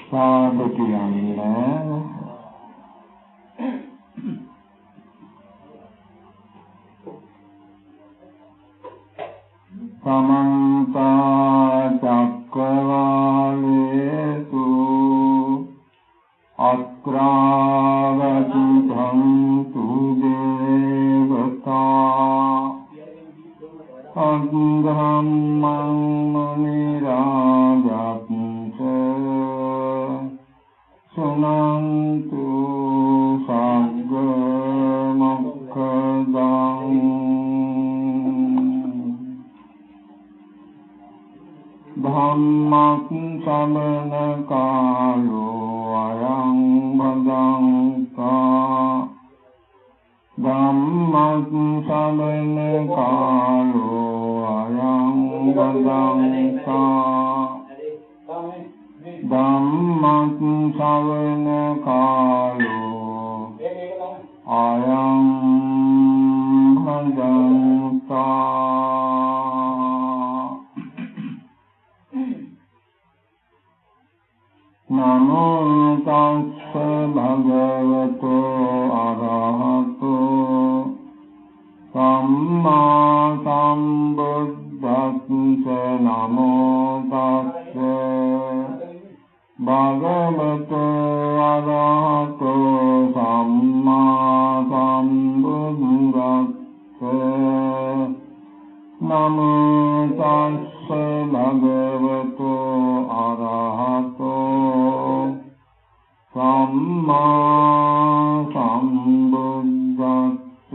साधु කියන්න समन्त चक्रवालेषु अत्रागतिषन्तु देवता अब्रह्मं मुनिराजन्स सुनन्तु सद्गमुखदं धम्मं श्रवण कालो अयं भदन्ता धम्मं श्रवण कालो अयं भदन्ता धम्मं श्रवण कालो अयं भदन्ता नमो तस्स भगवतो अरहतो सम्मा सम्बुद्धस्स नमो तस्स भगवतो अरहतो सम्मा सम्बुद्धस्स नमो तस्स भगवतो अरहतो सम्मा सम्बुद्धस्स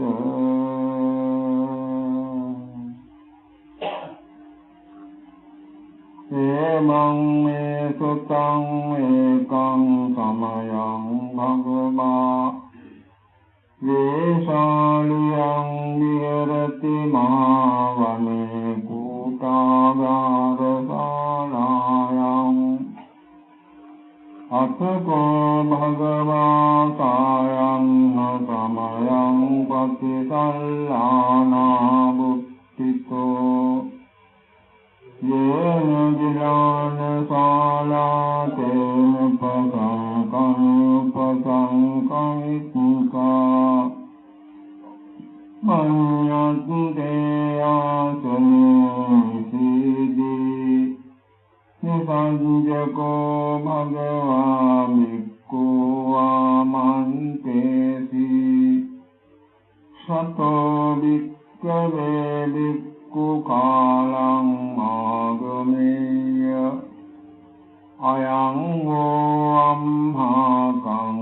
एवं मे सुतं एकं समयं भगवा वेशालियं विहरति महावने कूटागारशालायाम् अथको भगवा सायं समयं पतिसल्लानावुत्थितो येन गिलानशाला तेन उपसङ्कमित्का मन्यन्ते आसने निषीदि निसञ्जको भगवा भिक्खु आमन्तेसि सतो भिक्खवे भिक्खु कालं आगमेय अयं वो अम्हाकं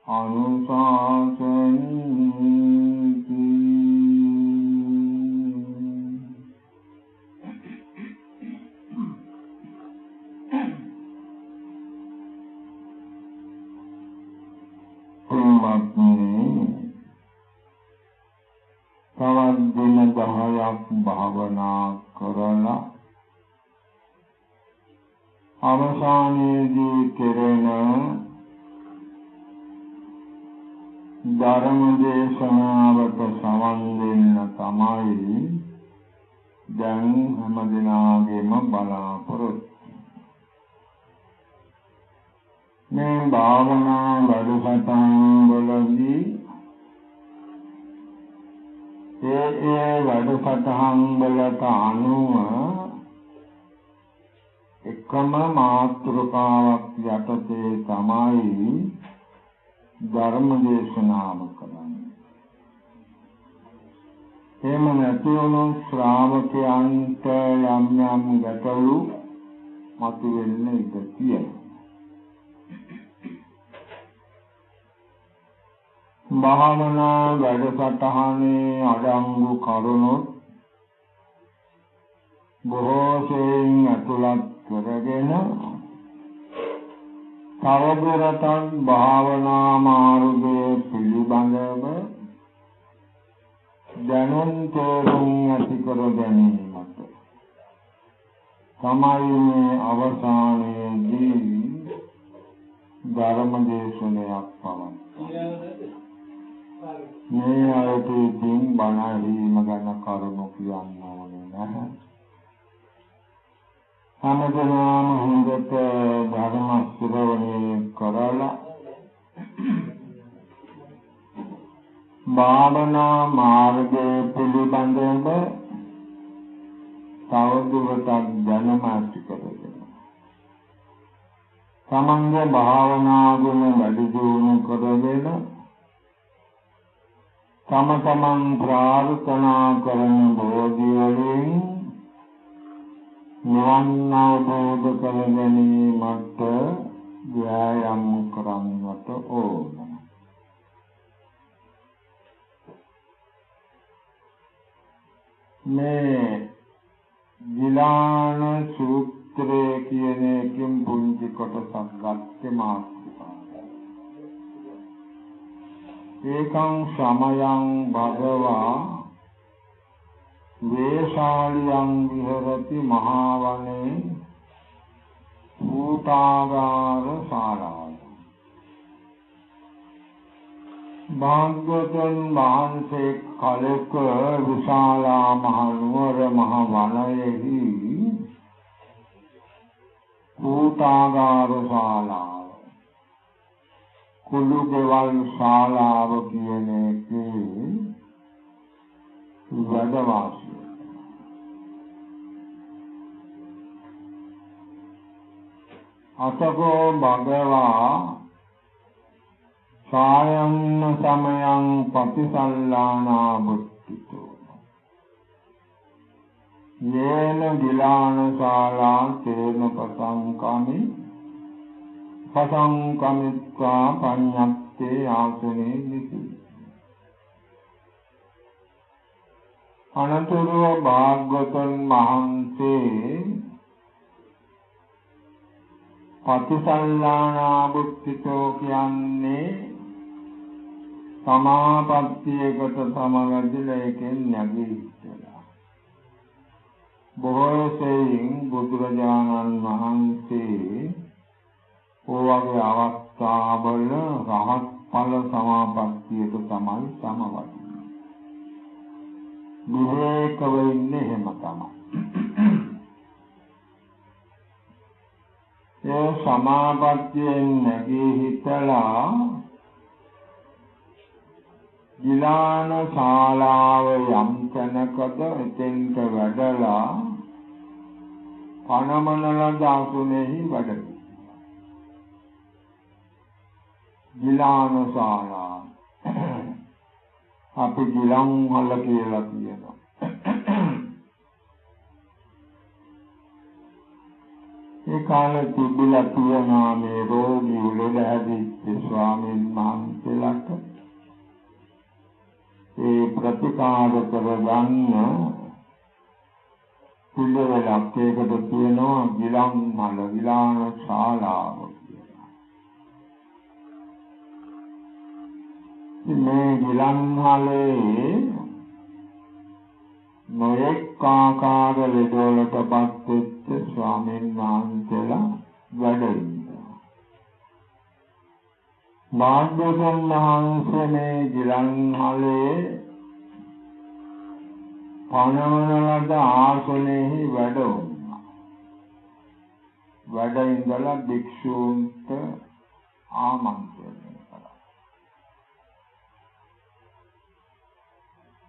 अनुशासन्ति තවත් දින 10ක් භාවනා කරලා අවසානයේදී කෙරෙන ධර්ම දේශනාවට සවන් දෙන්න තමයි දැන් හැම දිනාගෙම බලාපොරොත්තු. මේ භාවනා වැඩසටහන් වලදී ඒ වැඩසටහන් වලට අනුව එකම මාතෘකාවක් යටතේ තමයි ධර්ම දේශනාව කරන්නේ. එහෙම නැති වුණොත් ශ්‍රාවකයන්ට යම් යම් ගැටලු මතුවෙන්න ඉඩ තියෙනවා. භාවනා වැඩසටහනේ අඩංගු කරුණු බොහෝ සෙයින් ඇතුළත් කරගෙන තවදුරටත් භාවනා මාර්ගයේ පිළිබඳව දැනුම් තේරුම් ඇති කර ගැනීමට තමයි මේ අවසානයේදී ධර්ම දේශනයක් පවත්වන්නේ. මේ ආයතනයෙන් බණ ඇහිීම ගැන කරුණු කියන්න ඕනේ නැහැ. හැමදෙනාම හොඳට ධර්ම ශ්‍රවණය කළා. භාවනා මාර්ගයේ පිළිබඳව තවදුරටත් දැනුම ඇති කරගෙන තමන්ගේ භාවනා ගුණ වැඩි දියුණු කරගෙන තම තමන් ප්‍රාර්ථනා කරන බෝධි වලින් නිවන් අවබෝධ කර ගැනීමට ව්‍යායාම කරන්නට ඕන. මේ ගිලාන සූත්‍රයේ කියන එකෙන් පුංචි කොටසක් ගත්තේ මාතෘකාව. ඒකං සමයං භගවා වේශාලියං විහෙරති මහා වනේ භූතාගාර ශාලාව. භාග්‍යවතුන් වහන්සේ කලක විශාලා මහනුවර මහ වනයෙහි භූතාගාර ශාලාව කුළු ගෙවල් ශාලාව කියන එකේ වැඩ වාසය. අතකෝ භගවා සායන්න සමයං පතිසල්ලානා බුද්ධිතෝ යේන ගිලාන ශාලා තේන පසංකමිත්වා පඤ්ඤත්තේ ආසනේ නිසි. අනතුරුව භාග්‍යවතුන් වහන්සේ පතිසල්ලානා බුද්ධිතෝ කියන්නේ සමාපත්තියකට සමවැදිලා එකෙන් නැගී සිටලා. බොහෝ සෙයින් බුදුරජාණන් වහන්සේ ඕවගේ අවස්ථාවල රහත් ඵල සමාපත්තියට තමයි සමවදින්නේ. විවේකව ඉන්නේ එහෙම තමයි. ඒ සමාපත්තියෙන් නැගී හිටලා ගිලාන ශාලාව යම් තැනකද එතෙන්ට වැඩලා පනමන ලද අසුනේහි වැඩ සිටියා. ගිලාන ශාලාව අපි ගිලන් වල කියලා කියනවා. ඒ කාලේ තිබිලා තියෙනවා මේ රෝගී ලෙඩ හැදිච්ච ස්වාමීන් වහන්සේලාට ඒ ප්‍රතිකාර කරගන්න පිළිවෙලක් ඒකට තියෙනවා ගිලන් මල ගිලාන ශාලාව කියලා. මේ ගිලන් මලේ නොයෙක් ආකාර ලෙඩවලට පත් වෙච්ච ස්වාමීන් වහන්සේලා වැඩ ඉන්නවා. භාග්‍යවතුන් වහන්සේ මේ ගිලන් මලේ පනවන ලද ආසනයෙහි වැඩ වුණා. වැඩ ඉඳලා භික්ෂූන්ට ආමන්ත්‍රණය කළා.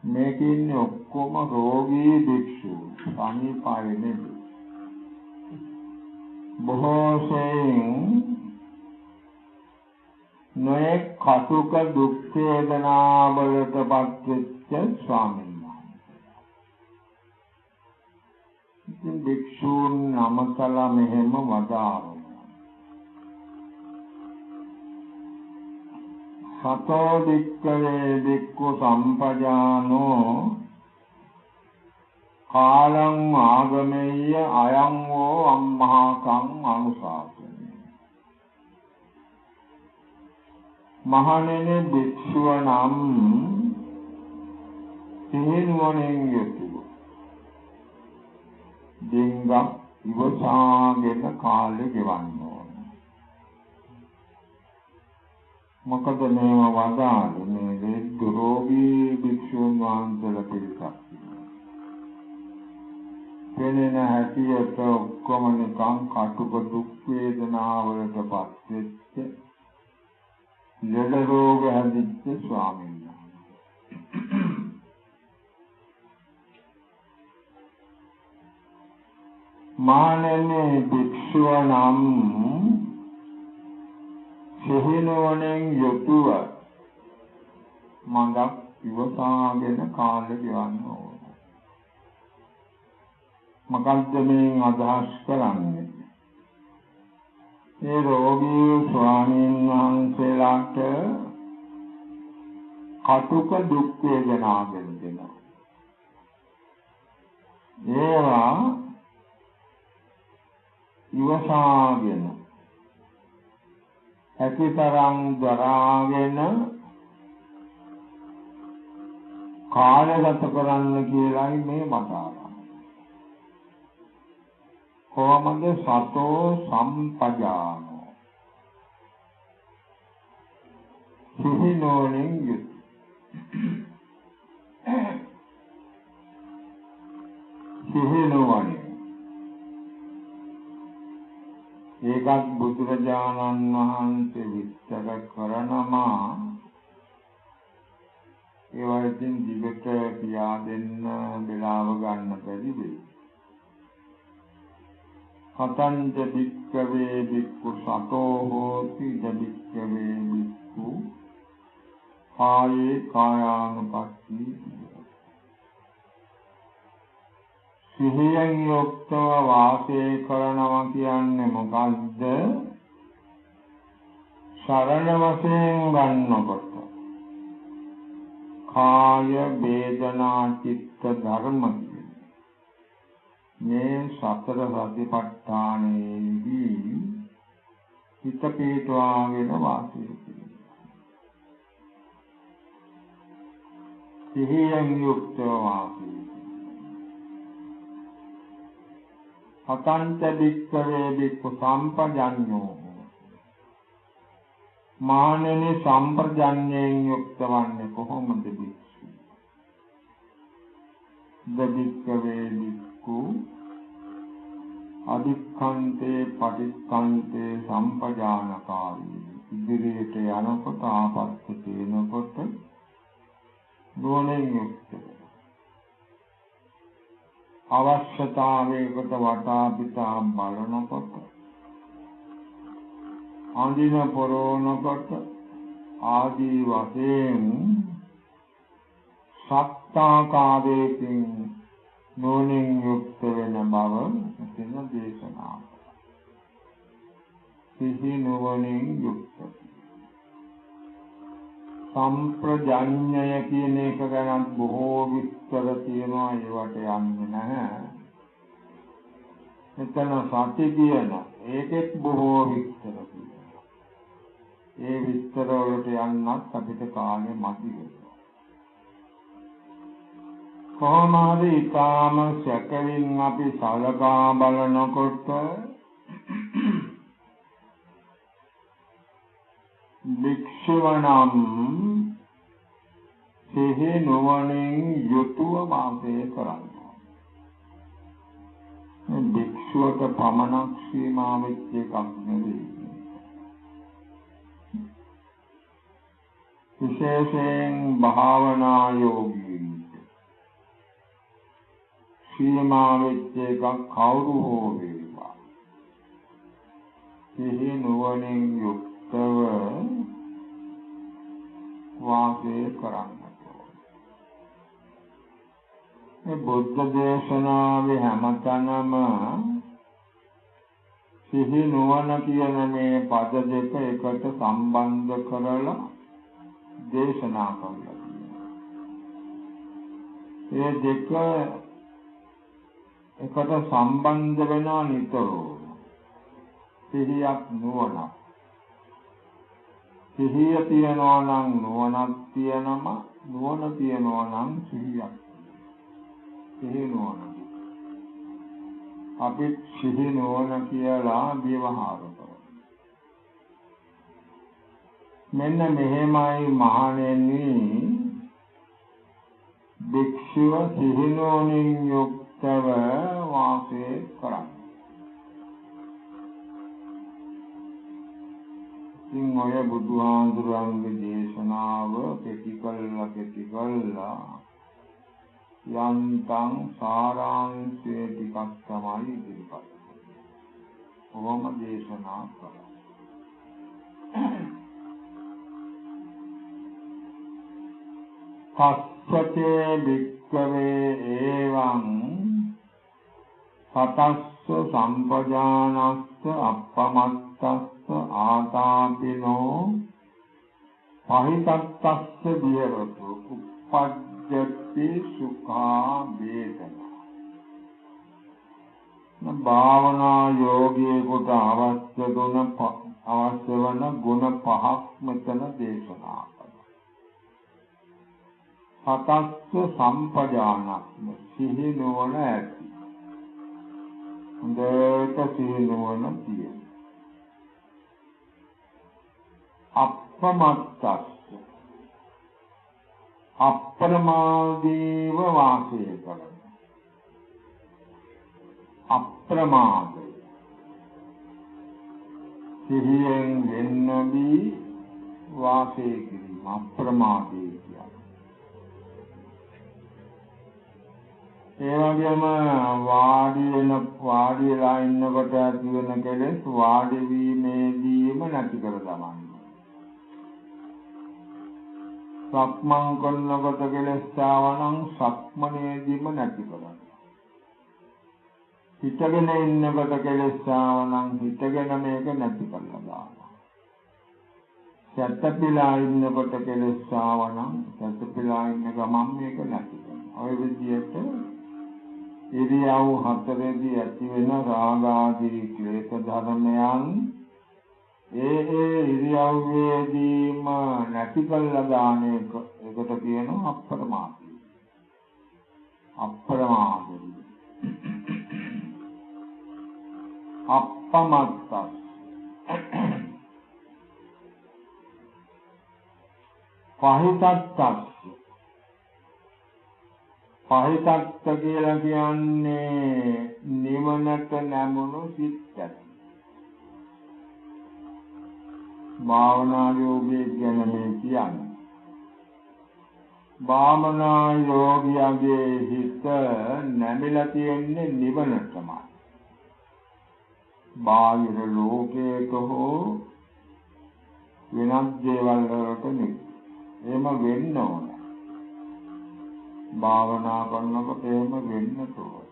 මේකින් ඔක්කොම රෝගී භික්ෂූන් සමීපයේ නෙමෙයි. බොහෝ සෙයින් නොයෙක් කටුක දුක් වේදනාවලට පත් වෙච්ච ස්වාමීන් වහන්සේ. ඉතින් භික්ෂූන් නමතලා මෙහෙම වදාළා. සතෝ වික්ඛවේ වික්ඛු සම්පජානෝ කාලං ආගමෙය්‍ය අයං වෝ අම්මහාකං අනුශාසනයි. මහණෙනි භික්ෂුව නම් සිහිනුවණින් යුතුව දෙංගක් ඉවසාගෙන කාලේ ගෙවන්න ඕන. මොකද මේව වදාළේ මේ රෝගී භික්ෂුන් වහන්සේලා පිළිකක්. පෙනෙන හැටියට ඔක්කොම නිකන් කටුක දුක් වේදනාවලට පත් වෙච්ච ලෙඩ රෝග හැදිච්ච ස්වාමීන් වහන්සේ. මානෙන්නේ භික්ෂුව නම් සිහිනුවණෙන් යුතුව මඟක් ඉවසාගෙන කාලය ගෙවන්න ඕන. මොකක්ද මේ අදහස් කරන්නේ? ඒ රෝගී ස්වාමීන් වහන්සේලාට කටුක දුක් වේදනා දෙනවා. ඒවා ඉවසාගෙන හැකිතරම් දරාගෙන කාලය ගත කරන්න කියලායි මේ වදාළා. කොහොමද? සතෝ සම්පජානෝ, සිහිනුවණින් යුත්. සිහිනුවණින් ඒකත් බුදුරජාණන් වහන්සේ විස්තර කරනවා. ඒවා ඉතින් දිගට කියා දෙන්න වෙලාව ගන්න බැරි වෙයි. කතංච භික්ඛවේ භික්ඛු සතෝ හෝති භික්ඛවේ භික්ඛු කායේ කායානුපස්සී. සිහියෙන් යුක්තව වාසය කරනවා කියන්නේ මොකද්ද? සරල වශයෙන් ගන්නකොට කාය වේදනා චිත්ත ධර්ම මේ සතර සතිපට්ඨානෙහි හිත පිටවාගෙන වාසය කරනවා. සිහියෙන් යුක්තව වාසය. අතංච භික්ඛවේ භික්ඛු සම්පජඤ්ඤෝ, මානෙනි සම්ප්‍රජඤ්ඤයෙන් යුක්ත වන්නේ කොහොමද භික්ෂු? භික්ඛවේ භික්ඛු අදික්ඛන්තේ පටික්ඛන්තේ සම්පජානකාරී. ඉදිරියට යනකොට ආපස්සට එනකොට නුවණින් යුක්තව අවශ්‍යතාවයකට වටා පිටා බලනකොට, අඳින පොරොනකොට ආදී වශයෙන් සත්‍යාකාරයෙන් නුවණින් යුක්ත වෙන බව මෙතන දේශනා. සිහි නුවණින් යුක්ත. සම්ප්‍රජඤ්ඤය කියන එක ගැන බොහෝ විස්තර තියෙනවා. ඒවට යන්නේ නැහැ. මෙතන සති කියන ඒකෙත් බොහෝ විස්තර තියෙනවා. ඒ විස්තර වලට යන්නත් අපිට කාලය මදි වෙනවා. කොහොම හරි ඊටාම සැකලින් අපි සලකා බලනකොට භික්ෂුවනම් සිහි නුවණින් යුතුව වාසය කරනවා. මේ භික්ෂුවට පමණක් සීමා වෙච්ච එකක් නෙවෙයි. විශේෂයෙන් භාවනා යෝගීන්ට සීමා වෙච්ච එකක් කවුරු හෝ වේවා. සිහි නුවණින් යුක්තව වාසය කරන්නට. මේ බුද්ධ දේශනාවේ හැමතැනම සිහි නුවණ කියන මේ පද දෙක එකට සම්බන්ධ කරලා දේශනා කරලා තියෙනවා. මේ දෙක එකට සම්බන්ධ වෙනා නිතරම. සිහියක් නුවණක්. සිහිය තියනවා නම් නුවණක් තියෙනම, නුවණ තියනවා නම් සිහියක්. සිහි නුවණ. අපි සිහි නුවණ කියලා ව්‍යවහාර කරනවා. මෙන්න මෙහෙමයි මහණෙනි, භික්ෂුව සිහි නුවණින් යුක්තව වාසය කරයි. ඉතින් ඔය බුදුහාඳුරන්ගේ දේශනාව කෙටි කළා යන්තම් සාරාංශය ටිකක් තමයි ඉදිරිපත් කළේ. කොහොම දේශනා කළා. පස්සතේ වික්කවේ එවං සතස්ස සම්පජානස්ස අප්පමත්තස්ස ආතාපිනෝ පහිතත්තස්ස විහෙරතු උප්පජ්ජති සුඛා වේදනා. භාවනා යෝගියෙකුට අවශ්‍ය වන ගුණ පහක් මෙතන දේශනා කළා. සතස්ස සම්පජානස්ස සිහි නුවණ ඇති. හොඳට සිහි නුවණ තියෙන. අප්පමත්තස්ස අප්‍රමාදීව වාසය කරන. අප්‍රමාද සිහියෙන් වෙන්නදී වාසය කිරීම අප්‍රමාදී කියන්නේ. ඒ වගේම වාඩි වෙලා ඉන්නකොට ඇති වෙන කෙලෙස් වාඩි වීමේදීම නැති කර දමන්න. සක්මන් කරනකොට කෙලෙස් ආවනම් සක්මනේදීම නැති කරන්න. හිතගෙන ඉන්නකොට කෙලෙස් ආවනම් හිතගෙන මේක නැති කරලා දාන්න. සැතපීලා ඉන්නකොට කෙලෙස් ආවනම් සැතපීලා ඉන්න ගමන් මේක නැති කරන්න. ඔය විදිහට ඉරියව් හතරේදී ඇති වෙන රාගාදී ක්ලේශ ධර්මයන් ඒ ඉරියව්වේදීම නැති කළා දාන එකට කියනවා අප්‍රමාදී. අප්‍රමාදී. අප්පමත්තස් පහිතත්තස් පහිතත්ත කියලා කියන්නේ නිවනට නැමුණු සිත් ඇති. භාවනා යෝගී ගැන මේ කියන්නේ. භාවනා යෝගියාගේ හිත නැමිලා තියෙන්නේ නිවනටමයි. බාහිර ලෝකයක හෝ වෙනත් දේවල් වලට නෙවෙයි. එහෙම වෙන්න ඕන. භාවනා කරනකොට එහෙම වෙන්න ඕන.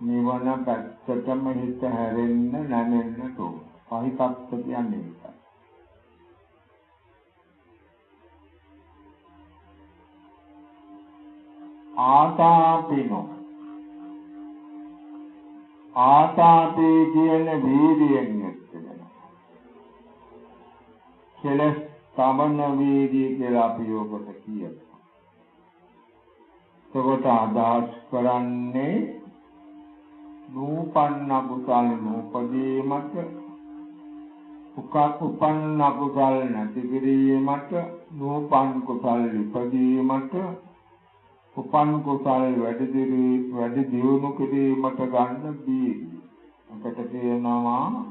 නිවන පැත්තටම හිත හැරෙන්න නැමෙන්න ඕන. පහිතත්ත කියන්නේ ඒකයි. ආතාපිනෝ ආතාපේ කියන වීර්යයෙන් යුක්ත වෙනවා. කෙලස් තමන වීර්යය කියලා අපි ඔබට කියනවා. ඒකට අදහස් කරන්නේ නූපන්න කුසල නූපදීමට උපන්න කුසල නැති කිරීමට නූපන් කුසල ඉපදීමට උපන් කුසල වැඩි දියුණු කිරීමට ගන්න වීර්යය. අපට කියනවා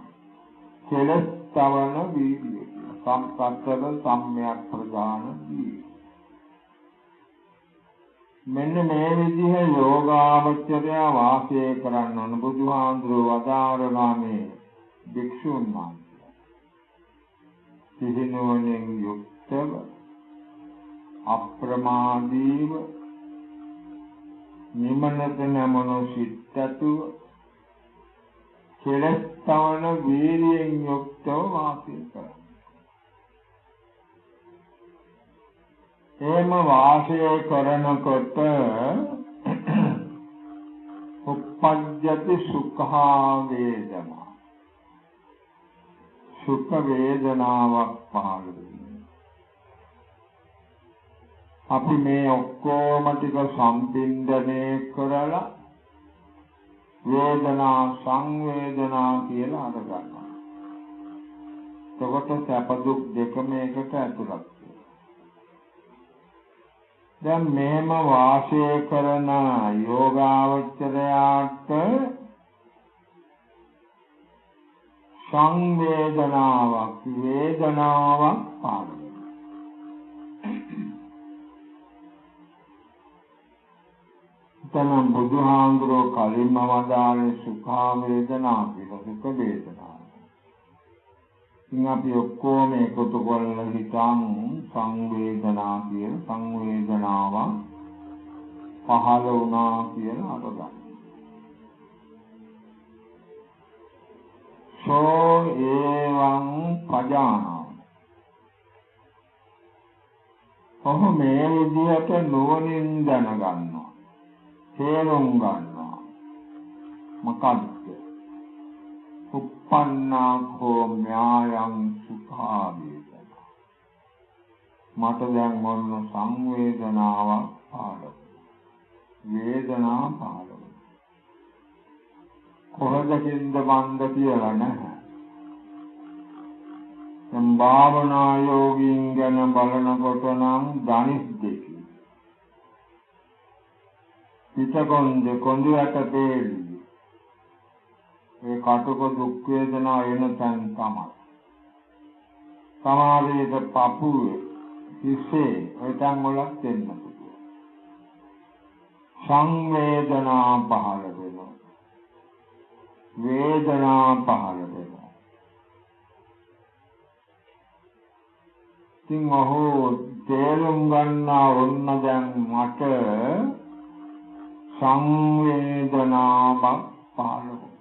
කෙලස් තවන වීර්යය. සම්පත්තර සම්‍යක් ප්‍රදාන වීර්යය. මෙන්න මේ විදිහ යෝගාවචරය වාසය කරන්න ඕන. බුදුහාඳුරෝ වදාරනාමේ භික්ෂුන් වහන්සේ සිහිනුවණින් යුක්තව අප්‍රමාදීව නිමනත නැමනෝ සිත්තතුව කෙලස් තවන වීර්යයෙන් යුක්තව වාසය කරන්න. එහෙම වාසය කරනකොට උප්පජ්ජති සුඛා වේදනා. සුඛ වේදනාවක් පහළ වෙනවා. අපි මේ ඔක්කොම ටික සම්පින්දනය කරලා වේදනා සංවේදනා කියලා අරගන්නවා. එතකොට සැප දුක් දෙකම එකට ඇතුළත්. දැන් මෙහෙම වාසය කරන යෝගාවචරයාට සංවේදනාවක් වේදනාවක් පහළ වෙනවා. තනම් බුදුහාමුදුරුවෝ කලින්ම වදාළේ සුඛා වේදනා කියලා සුඛ වේදනා. ඉතින් අපි ඔක්කොම එකතු කරලා හිතන් සංවේදනා කියන සංවේදනාවක් පහළ වුණා කියලා අරගන්න. සෝ එවං පජානාති. කොහොම මේ විදිහට නුවණින් දැනගන්නවා. තේරුම් ගන්නවා. මොකද්ද? uppannāko ඥායං සුඛා වේදනා. මට දැන් මොන සංවේදනාවක් පහළ වේදනා පහළ වෙනවා. කොහොමදකින්ද මන්ද කියලා නැහැ. දැන් භාවනා යෝගීන් ගැන බලනකොට නම් ධනිස් දෙකයි. පිටකොන්ද කොඳුයට පෙළි. ඒ කටුක දුක් වේදනා එන තැන් තමයි. සමාධියට පපුවේ හිසේ ඔයයන් වලත් දෙන්න පුළුවන්. සංවේදනා පහළ වෙනවා. වේදනා පහළ වෙනවා. ඉතින් ඔහු තේරුම් ගන්නා වුණ දැන් මට සංවේදනාවක් පහළ වෙනවා.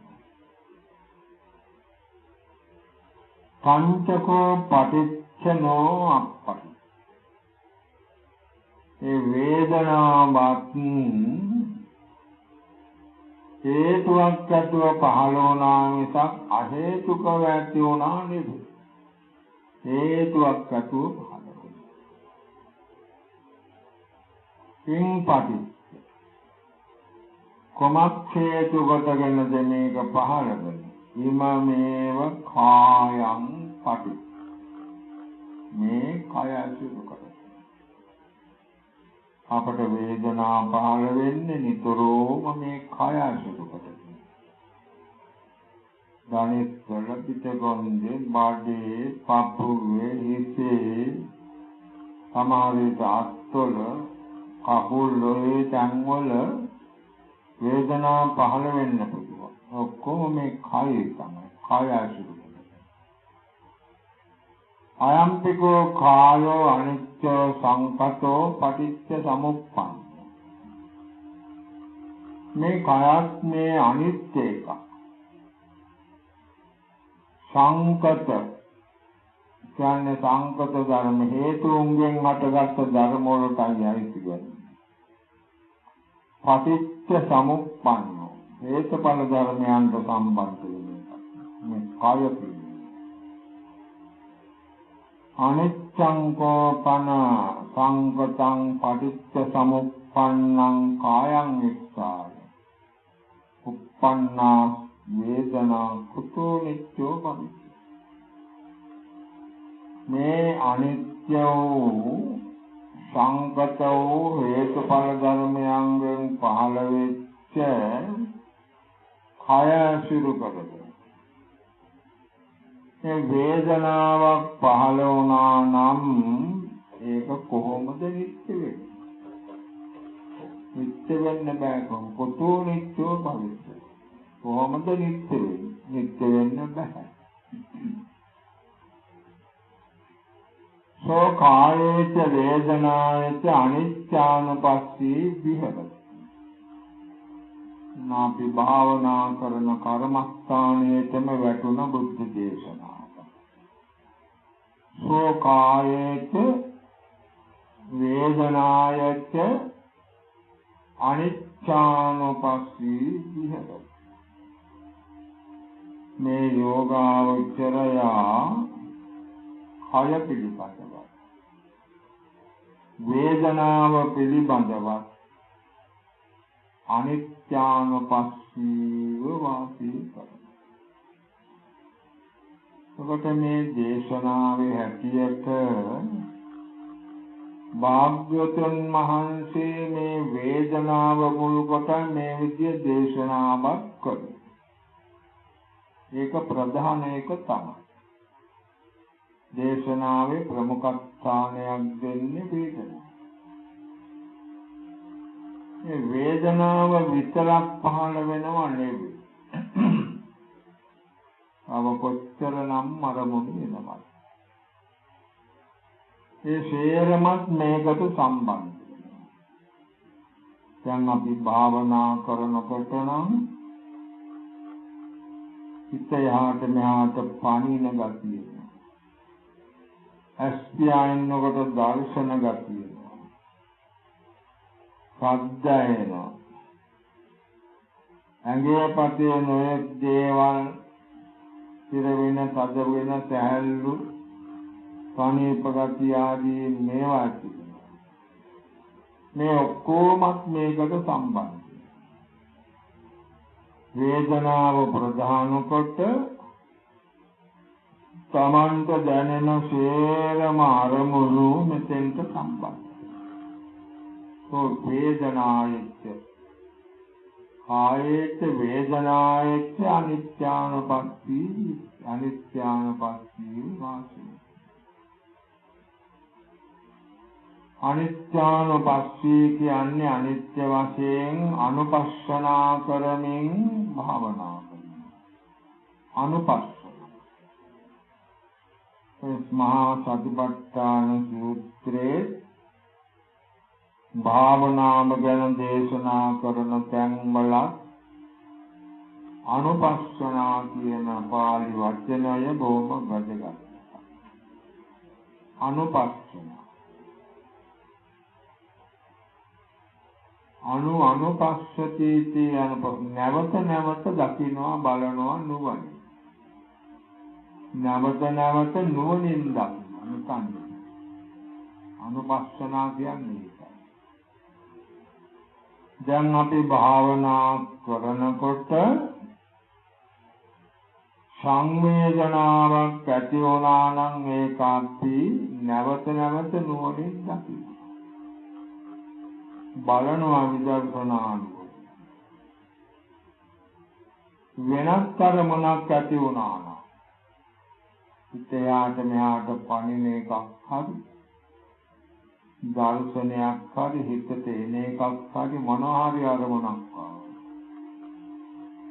පංචකෝ පටිච්චනෝ අප්පටි. ඒ වේදනාවත් හේතුවක් ඇතුව පහළ වුණා මිසක් අහේතුකව ඇති වුණා නෙවෙයි. හේතුවක් ඇතුව පහළ වුණා. කිං පටිච්ච. කොමක් හේතු කොටගෙනද මේක පහළ වෙන්නේ? ඉමමේව කායං පටිච්ච. මේ කය ඇසුරු කරගෙන අපට වේදනා පහළ වෙන්නේ නිතරම මේ කය ඇසුරු කරගෙන. ධනිස්වල පිටකොන්දේ බඩේ පපුවේ හිසේ සමහර අත්වල කකුල් වල තැන්වල වේදනා පහළ වෙන්න පුළුවන්. ඔක්කොම මේ කය තමයි. කය ඇසුරු කරගෙන. අයම්පිකෝ කායෝ අනිච්ච සංකතෝ පටිච්ච සමුප්පන්න. මේ කයත් මේ අනිත්‍ය එක. සංකත කියන්නේ සංකත ධර්ම හේතුන්ගෙන් හටගත් ධර්ම වලටයි අයිති වෙන්නේ. පටිච්ච සමුප්පන්න හේතුඵල ධර්මයන්ට සම්බන්ධ වෙන එක. මේ කය කියන්නේ. අනිච්ඡං කෝපන සංකතං පටිච්ච සමුප්පන්නං කායං විස්සාය. uppannā වේදනා කුතෝ නිච්චෝ භවිष्यති. මේ අනිත්‍ය වූ සංකත වූ හේතුඵල ධර්මයන්ගෙන් පහළ වෙච්ච කය ඇසුරු කරගෙන මේ වේදනාවක් පහළ වුණා නම් ඒක කොහොමද නිත්‍ය වෙන්නේ? නිත්‍ය වෙන්න බෑ. කොතෝ නිත්‍යෝ භවිෂ්‍යති. කොහොමද නිත්‍ය වෙන්නේ? නිත්‍ය වෙන්න බෑ. සෝ කායේච වේදනායේච අනිච්ඡානුපස්සී විහෙරති. නාපි භාවනා කරන කර්මස්ථානයේතම වැටුණ බුද්ධ දේශනාව. සෝ කායේච වේදනායේච අනිච්ඡානුපස්සී විහෙරති. මේ යෝගාවචරයා කය පිළිබඳව වේදනාව පිළිබඳව අනිත්‍යානුපස්සීව වාසය කරනවා. ඔබට මේ දේශනාවේ හැටියට භාග්‍යවතුන් වහන්සේ මේ වේදනාව මුල් කොට මේ විදිය දේශනාවක් කළා. ඒක ප්‍රධාන එක තමයි. දේශනාවේ ප්‍රමුඛ ස්ථානයක් දෙන්නේ වේදනාව. මේ වේදනාව විතරක් පහළ වෙනව නෙවෙයි. අව කොච්චරනම් අරමුණු වෙනවද? ඒ සේරමත් මේකට සම්බන්ධ. දැන් අපි භාවනා කරනකොට නම් හිත යහට මෙහාට පණින ගතිය. අස්පියන්නකොට දර්ශන ගතිය. සද්දයන. ඇඟේ පතේ නොයෙක් දේවල් ඉර වෙන, සද වෙන, සැහැල්ලු, සනීප ගතිය ආදී මේවා තිබෙනවා. මේ ඔක්කොමත් මේකට සම්බන්ධයි. වේදනාව ප්‍රධාන කොට තමන්ට දැනෙන සේරම අරමුණු මෙතෙන්ට සම්බන්ධයි. වේදනායච්ච කායේච්ච වේදනායච්ච අනිත්‍යානුපස්සී වාසය. අනිත්‍යානුපස්සී කියන්නේ අනිත්‍ය වශයෙන් අනුපස්සනා කරමින් භාවනා කරන අනුපස්සන. මහා සතිපට්ඨාන සූත්‍රයේ භාවනාව ගැන දේශනා කරන තැන්වල අනුපස්සනා කියන පාලි වචනය බොහොම වැදගත්. අනුපස්සන අනුපස්සති නැවත නැවත දකින්නවා, බලනවා, නුවණ. නැවත නැවත නුවණින් දකින්නවා. අනුපස්සනා කියන්නේ ඒකයි. දැන් අපි භාවනා කරනකොට සංවේදනාවක් ඇති වුණා නම් ඒක අපි නැවත නැවත නුවණින් දකින්න. බලනවා විදර්ශනානුව. වෙනත් අරමුණක් ඇති වුණා නම් හිතයාට මෙහාට පණින එකක් හරි, දර්ශනයක් හරි, හිතට එන එකක් හරි, මොනවා හරි අරමුණක් ආවා.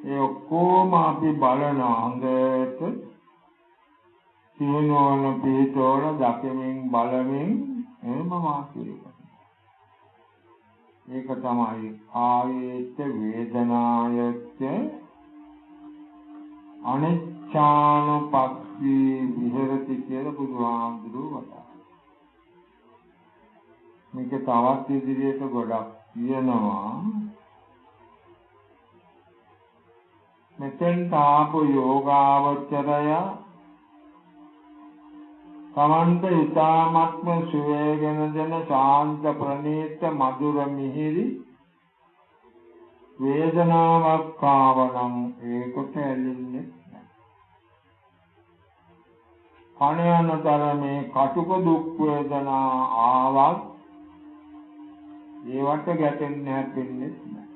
ඒ ඔක්කොම අපි බලනවා හොඳට සිහිනුවන පිටෝල දකිමින් බලමින් එහෙම වාසය කරනවා. ඒක තමයි ආයේච්ච වේදනායච්ච අනිච්ඡානුපස්සී විහෙරති කියලා බුදුහාමුදුරුවෝ වදාළා. මේක තවත් ඉදිරියට ගොඩක් කියනවා. මෙතෙන් තාපු යෝගාවචරය තමන්ට ඉතාමත්ම සුවේගෙන දෙන ශාන්ත ප්‍රණීත මధుර මිහිරි වේදනාවක් ආවනම් ඒකට ඇලෙන්නේ නැහැ. කණ යන තරමේ කටුක දුක් වේදනා ආවත් ඒවට ගැටෙන්නේ නැපෙන්නේ නැහැ.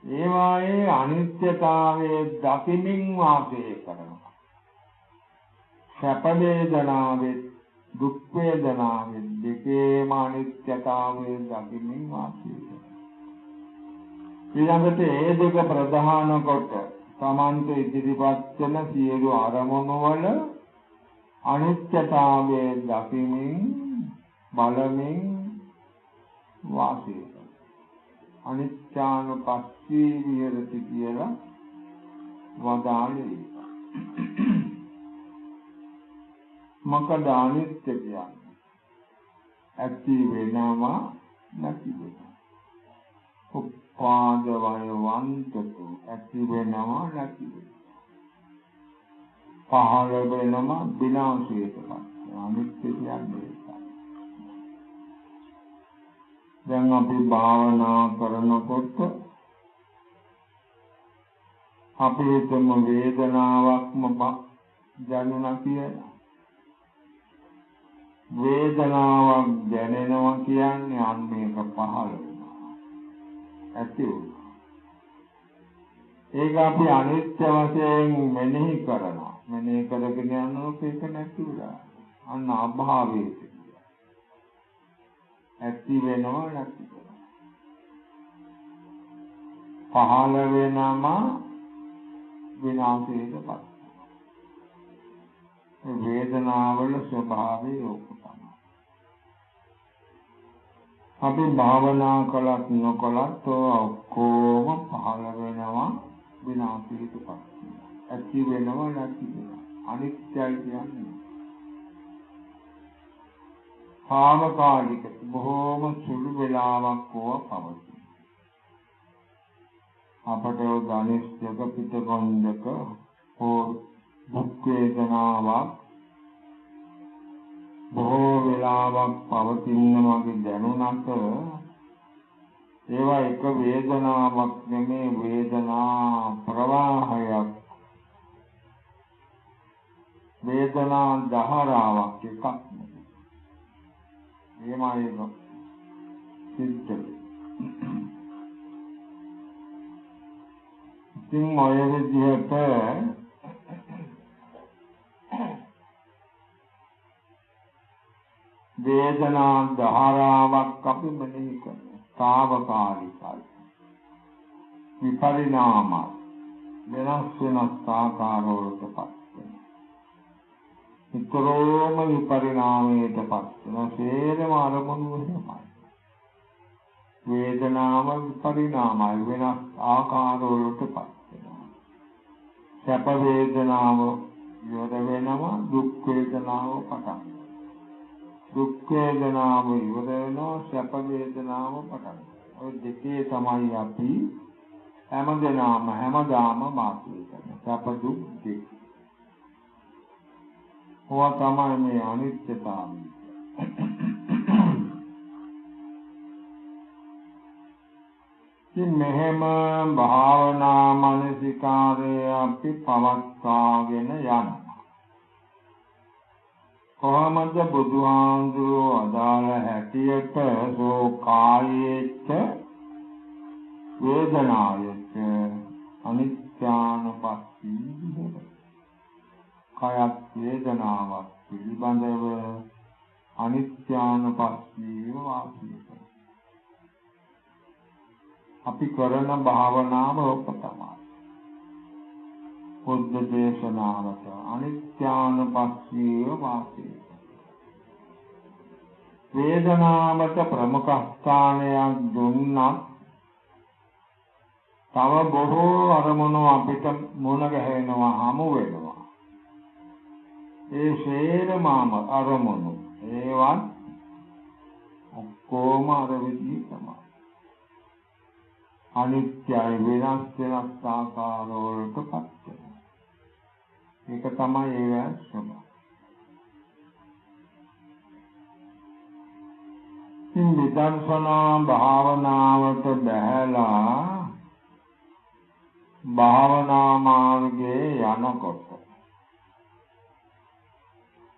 ඒවායේ අනිත්‍යතාවයේ දකිමින් වාසය කරනවා. සැප වේදනාවේ දුක් වේදනාවේ දෙකේම අනිත්‍යතාවයේ දකිමින් වාසය කරනවා. ඊළඟට ඒ දෙක ප්‍රධාන කොට තමන්ට ඉදිරිපත් වෙන සියලු අරමුණු වල අනිත්‍යතාවයේ දකිමින් බලමින් වාසය කරනවා. අනිත්‍යානුපස්සී විහෙරති කියලා වදාළේ. මොකද අනිත්‍ය කියන්නේ ඇති වෙනවා නැති වෙනවා. උපාද වය වන්තතු ඇති වෙනවා නැති වෙනවා. පහළ වෙනවා විනාශයටපත්. අනිත්‍ය කියන්නේ දැන් අපි භාවනා කරනකොට අපි හිතම වේදනාවක්ම දැනුණා කියලා. වේදනාවක් දැනෙනවා කියන්නේ අන්න ඒක පහළ වෙනවා. ඇති වෙනවා. ඒක අපි අනිත්‍ය වශයෙන් මෙනෙහි කරනවා. මෙනෙහි කරගෙන යනකොට ඒක නැති වෙලා. අන්න අභාවයේ තියෙනවා. ඇති වෙනවා නැති වෙනවා. පහළ වෙනම විනාශයටපත් වෙනවා. වේදනාවල ස්වභාවය ඕක තමයි. අපි භාවනා කළත් නොකළත් ඔක්කොම පහළ වෙනවා විනාශයටපත් වෙනවා. ඇති වෙනවා නැති වෙනවා. අනිත්‍යයි කියන්නේ. කාමකාලික බොහෝම සුළු වේලාවක් පවතී. අපට ධනිෂ්ඨක පිටකොන්දක හෝ දුක් වේදනාවක් බොහෝ වේලාවක් පවතින වගේ දැනුණත් ඒවා එක වේදනාවක් නෙමේ වේදනා ප්‍රවාහයක් වේදනා දහරාවක් එකක් නෙමේ මේමයි සිද්ධ ඉතින් ඔය විදිහට වේදනා ධාරාවක් අපි මෙනෙහි කරනවා. తాවකාලිකයි. විපරිණාමයි. වෙනස් වෙනස් ආකාරවලටපත් වෙනවා. විතරෝම විපරිණාමයටපත් වෙනවා. සේරම අරමුණු වෙනවායි. වේදනාව විපරිණාමයි වෙනස් ආකාරවලටපත් වෙනවා. සැප වේදනාව ඉවර වෙනවා. දුක් වේදනාව පටන් දුක් වේදනාව ඉවර වෙනවා සැප වේදනාව පටන් ගන්නවා. ඔය දෙකේ තමයි අපි හැමදාම වාසය කරන්නේ. සැප දුක් දෙක. ඔවා තමයි මේ අනිත්‍යතාවය. ඉතින් මෙහෙම භාවනා මානසිකාරය අපි පවත්වාගෙන යනවා. කොහොමද බුදුහාමුදුරුවෝ අදාළ හැටියට කායේච්ච වේදනායේච්ච අනිත්‍යානුපස්සී කායත් වේදනාවක් පිළිබඳව අනිත්‍යානුපස්සීව වාසය කරනවා. අපි කරන භාවනාව ඔක තමයි. බුද්ධ දේශනාවට අනිත්‍යානුපස්සීව වාසය වේදනාවට ප්‍රමුඛ ස්ථානයක් දුන්නත් තව බොහෝ අරමුණු අපිට මුණ ගැහෙනවා හමු වෙනවා. ඒ සේරම අරමුණු ඒවත් ඔක්කොම අර විදිහ තමයි. අනිත්‍යයි වෙනස් වෙනස් ආකාරවලටපත් වෙනවා. ඒක තමයි ඒ ස්වභාවය. ඉතින් විදර්ශනා භාවනාවට බැහැලා භාවනා මාර්ගයේ යනකොට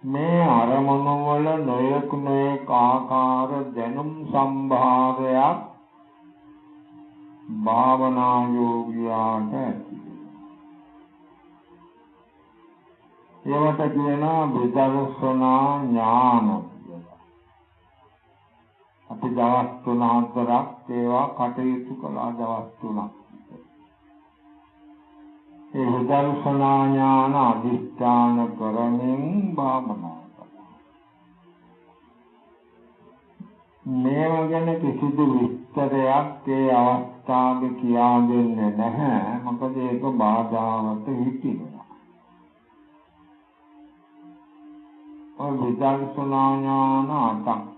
මේ අරමුණු වල නොයෙක් ආකාර දැනුම් සම්භාරයක් භාවනා යෝගියාට ඇති. ඒවට කියනවා විදර්ශනා ඥාන කියලා. අපි දවස් 3-4ක් ඒවා කටයුතු කළා දවස් 3ක්. ඒ විදර්ශනා ඥාන අධිෂ්ඨාන කරමින් භාවනා කරනවා. මේව ගැන කිසිදු විස්තරයක් ඒ අවස්ථාවේ කියා දෙන්නේ නැහැ. මොකද ඒක බාධාවට හිතිනවා. ඔය විදර්ශනා ඥාන අටක්.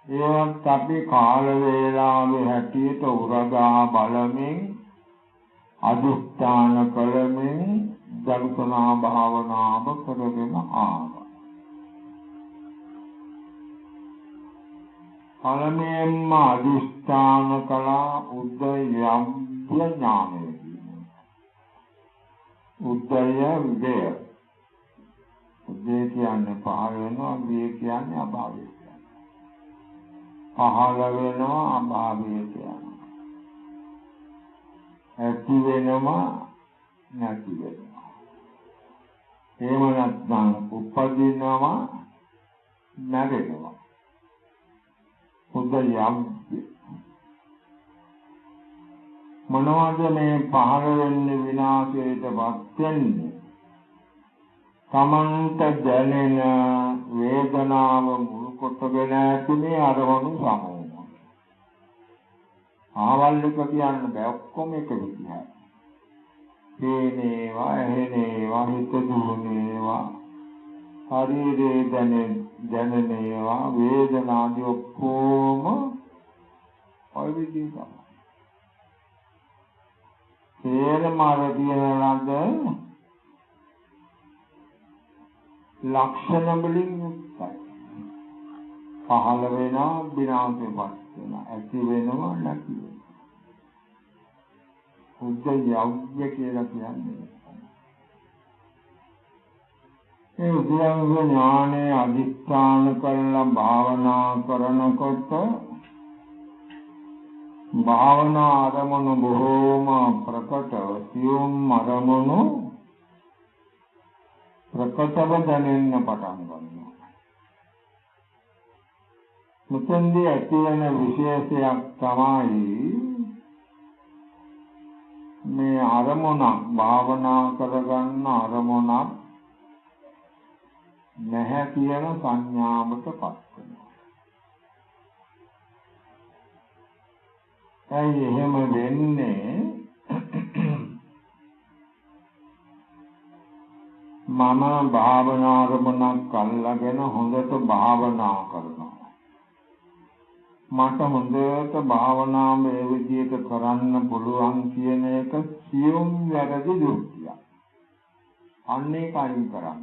ඒවත් අපි කාල වේලාවේ හැටියට උරගා බලමින් අධිෂ්ඨාන කරමින් දර්ශනා භාවනාව කරගෙන ආවා. පළමුවෙන්ම අධිෂ්ඨාන කළා උද්දය්‍ය ඥානය. උද්දය්‍ය විදය. උද්දේ කියන්නේ පහළ වෙනවා, විදය කියන්නේ අභාවය. පහළ වෙනවා අභාවයට යනවා. ඇති වෙනවා නැති වෙනවා. එහෙම නැත්නම් උපදිනවා නැගෙනවා. උදයම්පි මොනවද මේ පහළ වෙන්නේ විනාශයටපත් වෙන්නේ? තමන්ට දැනෙන වේදනාව මුල් කොටගෙන ඇති මේ අරමුණු සමූහය. ආවල් එක කියන්න බෑ, ඔක්කොම එක විදිහයි. පේනේවා, ඇහෙනේවා, හිත දුවනේවා, ශරීරයේ දැනෙනේවා, වේදනාදී ඔක්කොම ඔය විදිහට තමයි. තේරම අර කියන ලද ලක්ෂණ වලින් යුක්තයි. පහළ වෙනවා විනාශයපත් වෙනවා, ඇති වෙනවා නැති වෙනවා. උද්‍යව්‍ය කියලා කියන්නේ ඒ උද්‍යව්‍ය ඥානේ අධිෂ්ඨාන කරලා භාවනා කරනකොට භාවනා අරමුණු බොහෝම ප්‍රකටව සියුම් අරමුණු ප්‍රකටව දැනෙන්න පටන් ගන්නවා. මෙතෙන්දී ඇති වෙන විශේෂයක් තමයි මේ අරමුණක් භාවනා කරගන්න අරමුණක් නැහැ කියන සංඥාවටපත් වෙනවා. ඇයි එහෙම වෙන්නේ? මම භාවනා අරමුණක් අල්ලගෙන හොඳට භාවනා කරනවා. මට හොඳට භාවනා මේ විදිහට කරන්න පුළුවන් කියන එක සියුම් වැරදි දෘෂ්ටියක්. අන්න ඒක අයින් කරන්න.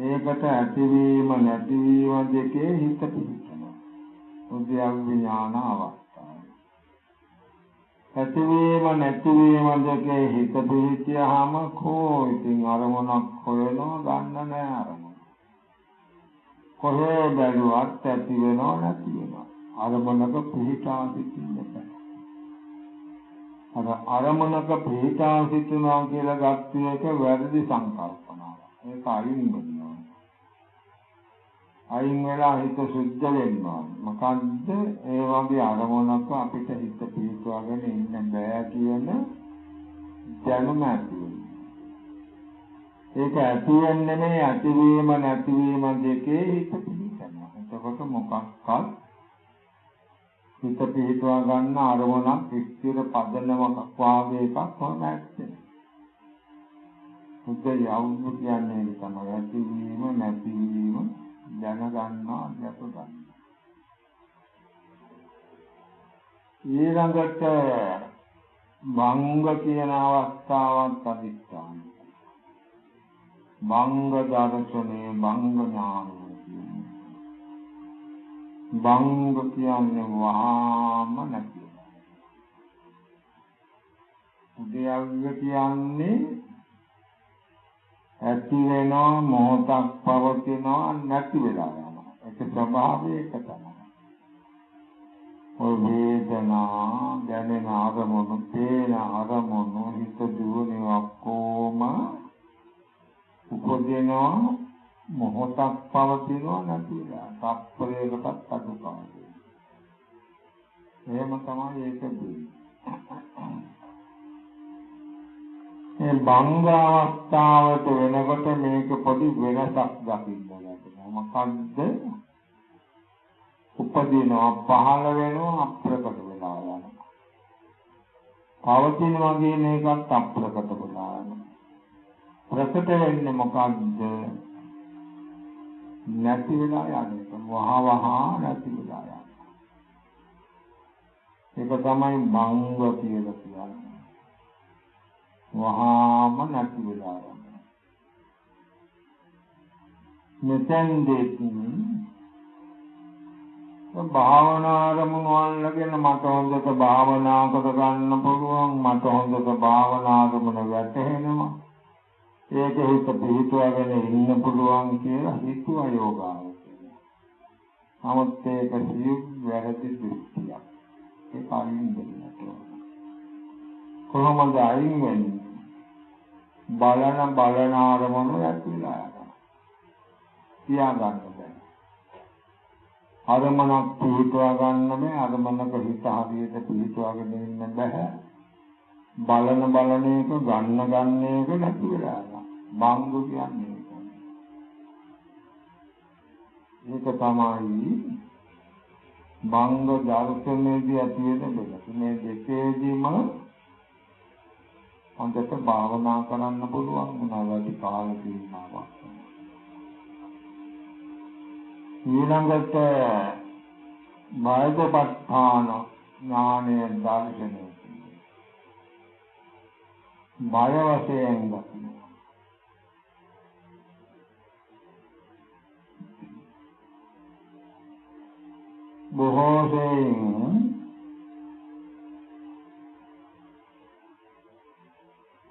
ඒකට ඇතිවීම නැතිවීම දෙකේ හිත පිහිටනවා. උද්‍යව්‍ය ඥාන අවස්ථාව. ඇතිවීම නැතිවීම දෙකේ හිත පිහිටියාම කෝ ඉතින් අරමුණක් හොයනවා ගන්න නෑ අරමුණ. කොහේ බැලුවත් ඇති වෙනව නැති වෙනවා. අරමුණක පිහිටා සිටින්න බෑ. අර අරමුණක පිහිටා සිටිනවා කියලා ගත්ත එක වැරදි සංකල්පනාවක්. ඒක අයින් වෙනවා. අයින් වෙලා හිත සුද්ධ වෙනවා. මොකද්ද? ඒ වගේ අරමුණක අපිට හිත පිහිටවාගෙන ඉන්න බෑ කියන දැනුම ඇති වෙනවා. ඒක ඇති වෙන්නේ නෙමෙයි, ඇතිවීම නැතිවීම දෙකේ හිත පිහිටනවා. එතකොට මොකක්වත් හිත පිහිටවා ගන්න අරමුණක් ස්ථිර පදනමක් වාගේ එකක් නැත්තේ. උද්‍යව්‍ය කියන්නේ ඒක තමයි. ඇතිවීම නැතිවීම දැනගන්නවා, දැක ගන්නවා. ඊළඟට භංග කියන අවස්ථාවත් අදිස්ථාන. භංග දර්ශනේ භංග ඥානය. භංග කියන්නේ වහාම නැති. උද්‍යව්‍ය කියන්නේ ඇති වෙනවා මොහොතක් පවතිනවා නැති වෙලා යනවා. ඒක ස්වභාවය ඒක තමයි. ඔය වේදනා දැනෙන අරමුණු, පේන අරමුණු, හිත දුවන ඔක්කොම උපදිනවා මොහොතක් පවතිනවා නැති වෙලා. තත්පරයකටත් අඩු කමයි. එහෙම තමයි ඒක දෙන්නේ. මේ භංග අවස්ථාවට වෙනකොට මේක පොඩි වෙනසක් දකින්න ලැබෙනවා. මොකද්ද? උපදිනවා, පහළ වෙනවා, අප්‍රකට වෙලා යනවා. පවතිනවා කියන එකත් අප්‍රකට වෙලා යනවා. ප්‍රකට වෙන්නේ මොකද්ද? නැති වෙලා යන්නේ. වහවහා නැති වෙලා යනවා. ඒක තමයි භංග කියලා කියන්නේ. වහාම නැති වෙලා යනවා. මෙතෙන්දී භාවනා අරමුණු අල්ලගෙන මට හොඳට භාවනා කරගන්න පුළුවන්, මට හොඳට භාවනා අරමුණ වැටහෙනවා, ඒක හිත පිහිටුවගෙන ඉන්න පුළුවන් කියලා හිතුව යෝගාවචරය. නමුත් ඒක සියුම් වැරදි දෘෂ්ටියක්. ඒක අයින් වෙන්නට ඕන. කොහොමද අයින් වෙන්නේ? බලන අරමුණු ඇතිලා යනවා. තියාගන්න බෑ. අරමුණක් පිහිටවා ගන්න බෑ. අරමුණක හිත හරියට පිහිටවාගෙන ඉන්න බෑ. බලන එක ගන්න එක නැති වෙලා යනවා. බංගු කියන්නේ ඒක තමයි බංග දර්ශනයේදී ඇති වෙන බෙදක. මේ දෙකේදීම හොඳට භාවනා කරන්න පුළුවන් වුණා වැඩි කාල සීමාවක්. ඊළඟට බයදපත්තාන ඥානයේ දර්ශනය. බය වශයෙන් ගන්න.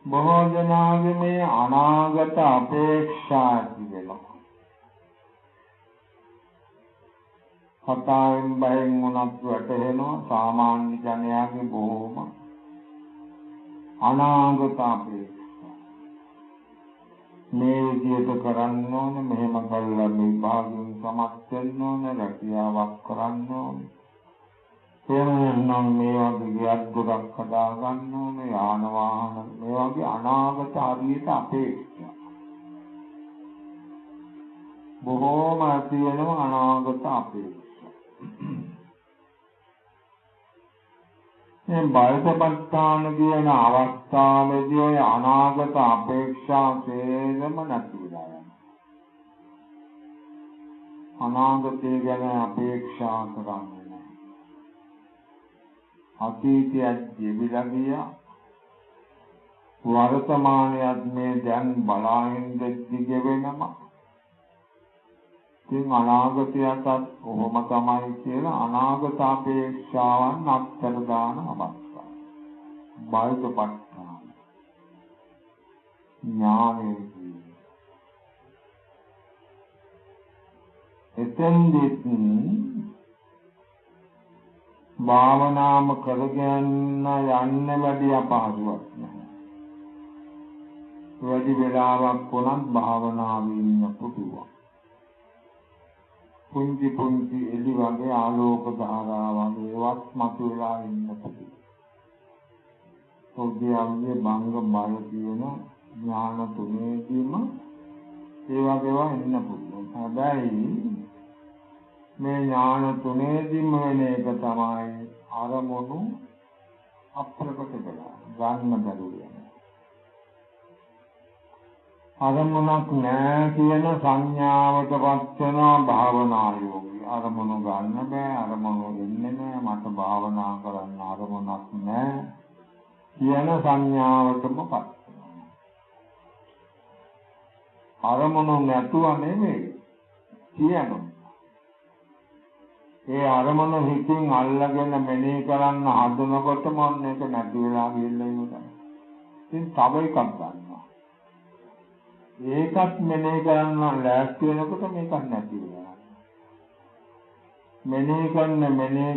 බොහෝ දෙනාගේ මේ අනාගත අපේක්ෂා ඇති වෙනවා. කතාවෙන් බයෙන් උනත් වැටහෙනවා සාමාන්‍ය ජනයාගේ බොහෝම අනාගත අපේක්ෂා. මේ විදිහට කරන්න ඕනේ, මෙහෙම කළා මේ භාගයෙන් සමත් වෙන්න ඕනේ, රැකියාවක් කරන්න ඕනේ. එහෙනම් මේ වගේ අද්දුරක් හදා ගන්න ඕනේ, යාන වාහන මේ වගේ අනාගත හරියට අපේක්ෂා. බොහෝම ඇති වෙනවා අනාගත අපේක්ෂා. මේ බයසපත්තාන කියන අවස්ථාවේදී ඔය අනාගත අපේක්ෂා සේරම නැති වෙලා යනවා. අනාගතය ගැන අපේක්ෂා කරන්නේ නැහැ. අතීතයත් ජීවිලා ගියා. වර්තමානයත් මේ දැන් බලාගෙන දෙද්දි වෙනවා. ඉතින් අනාගතයටත් කොහොම තමයි කියලා අනාගත අපේක්ෂාවන් අත්තර දාන අවස්ථාව. බයසපත්තාන ඥානෙ එතෙන්දිත් භාවනාම කරගෙන යන්න වැඩි අපහසුවක් නැහැ. වැඩි වෙලාවක් වුණත් භාවනාවේ ඉන්න පුළුවන්. පුංචි එළි වගේ ආලෝක ධාරාවන් ඒවත් මතුවලා ඉන්න පුළුවන්. ඔබ්බියම්ගේ බංග බය කියන ඥාන තුනේදීම ඒ වගේවා ඉන්න පුළුවන්. හැබැයි මේ ඥාන තුනේදීම වෙන එක තමයි අරමුණු අප්‍රකට වෙලා ගන්න බැරුව යන. අරමුණක් නැහැ කියන සංඥාවටපත් වෙනවා භාවනා යෝගී. අරමුණු ගන්න බෑ, අරමුණු එන්නේ නෑ, මට භාවනා කරන්න අරමුණක් නෑ කියන සංඥාවටමපත් වෙනවා. අරමුණු නැතුව නෙමෙයි කියනවා. ඒ අරමුණු හිතින් අල්ලගෙන මෙනෙහි කරන්න හදනකොට මොන එක නැති වෙලා ගියලා ඉන්නවා. ඉතින් තව එකක් ගන්නවා. ඒකත් මෙනෙහි කරන්න ලෑස්ති වෙනකොට මේකක් නැති වෙනවා. මෙනෙහි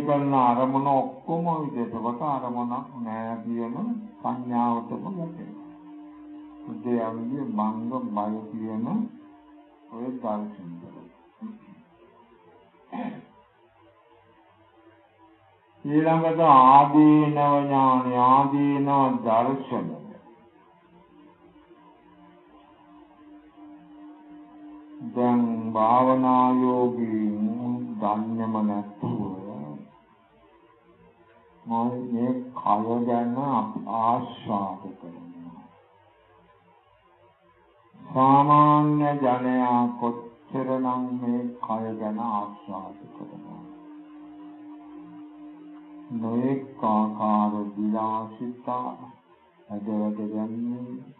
කරන අරමුණ ඔක්කොම විදිහට අරමුණක් නෑ කියන සංඥාවටම යටෙනවා. උදේවගේ මංග බය කියන ඔය දර්ශනය. ඊළඟට ආදීනව ඥාන ආදීනව දර්ශන. දැන් භාවනා යෝගීන් දන්නේම නැතුව මම මේ කය ගැන ආශාද කරනවා. සාමාන්‍ය ජනයා කොච්චරනම් මේ කය ගැන ආශාද කරනවා. නොඑක ආකාර විලාසිතා අදවද ගන්නේ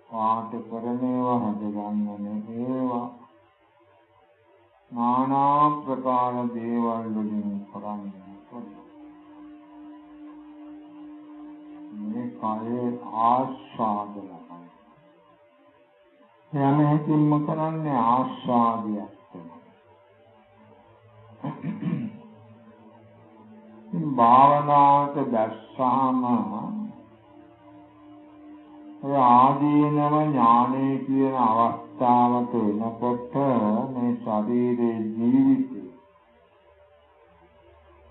පාට කරනේවා හදගන්නනේ ඒවා নানা ප්‍රකාර දේවල් වලින් කරන්නේ මේ කායේ ආස්වාදනය යමෙකින්ම කරන්නේ ආස්වාදයක්. භාවනාවට දැස්සාම ආදීනව ඥානෙ කියන අවස්ථාවට එනකොට මේ ශරීරයේ ජීවිතය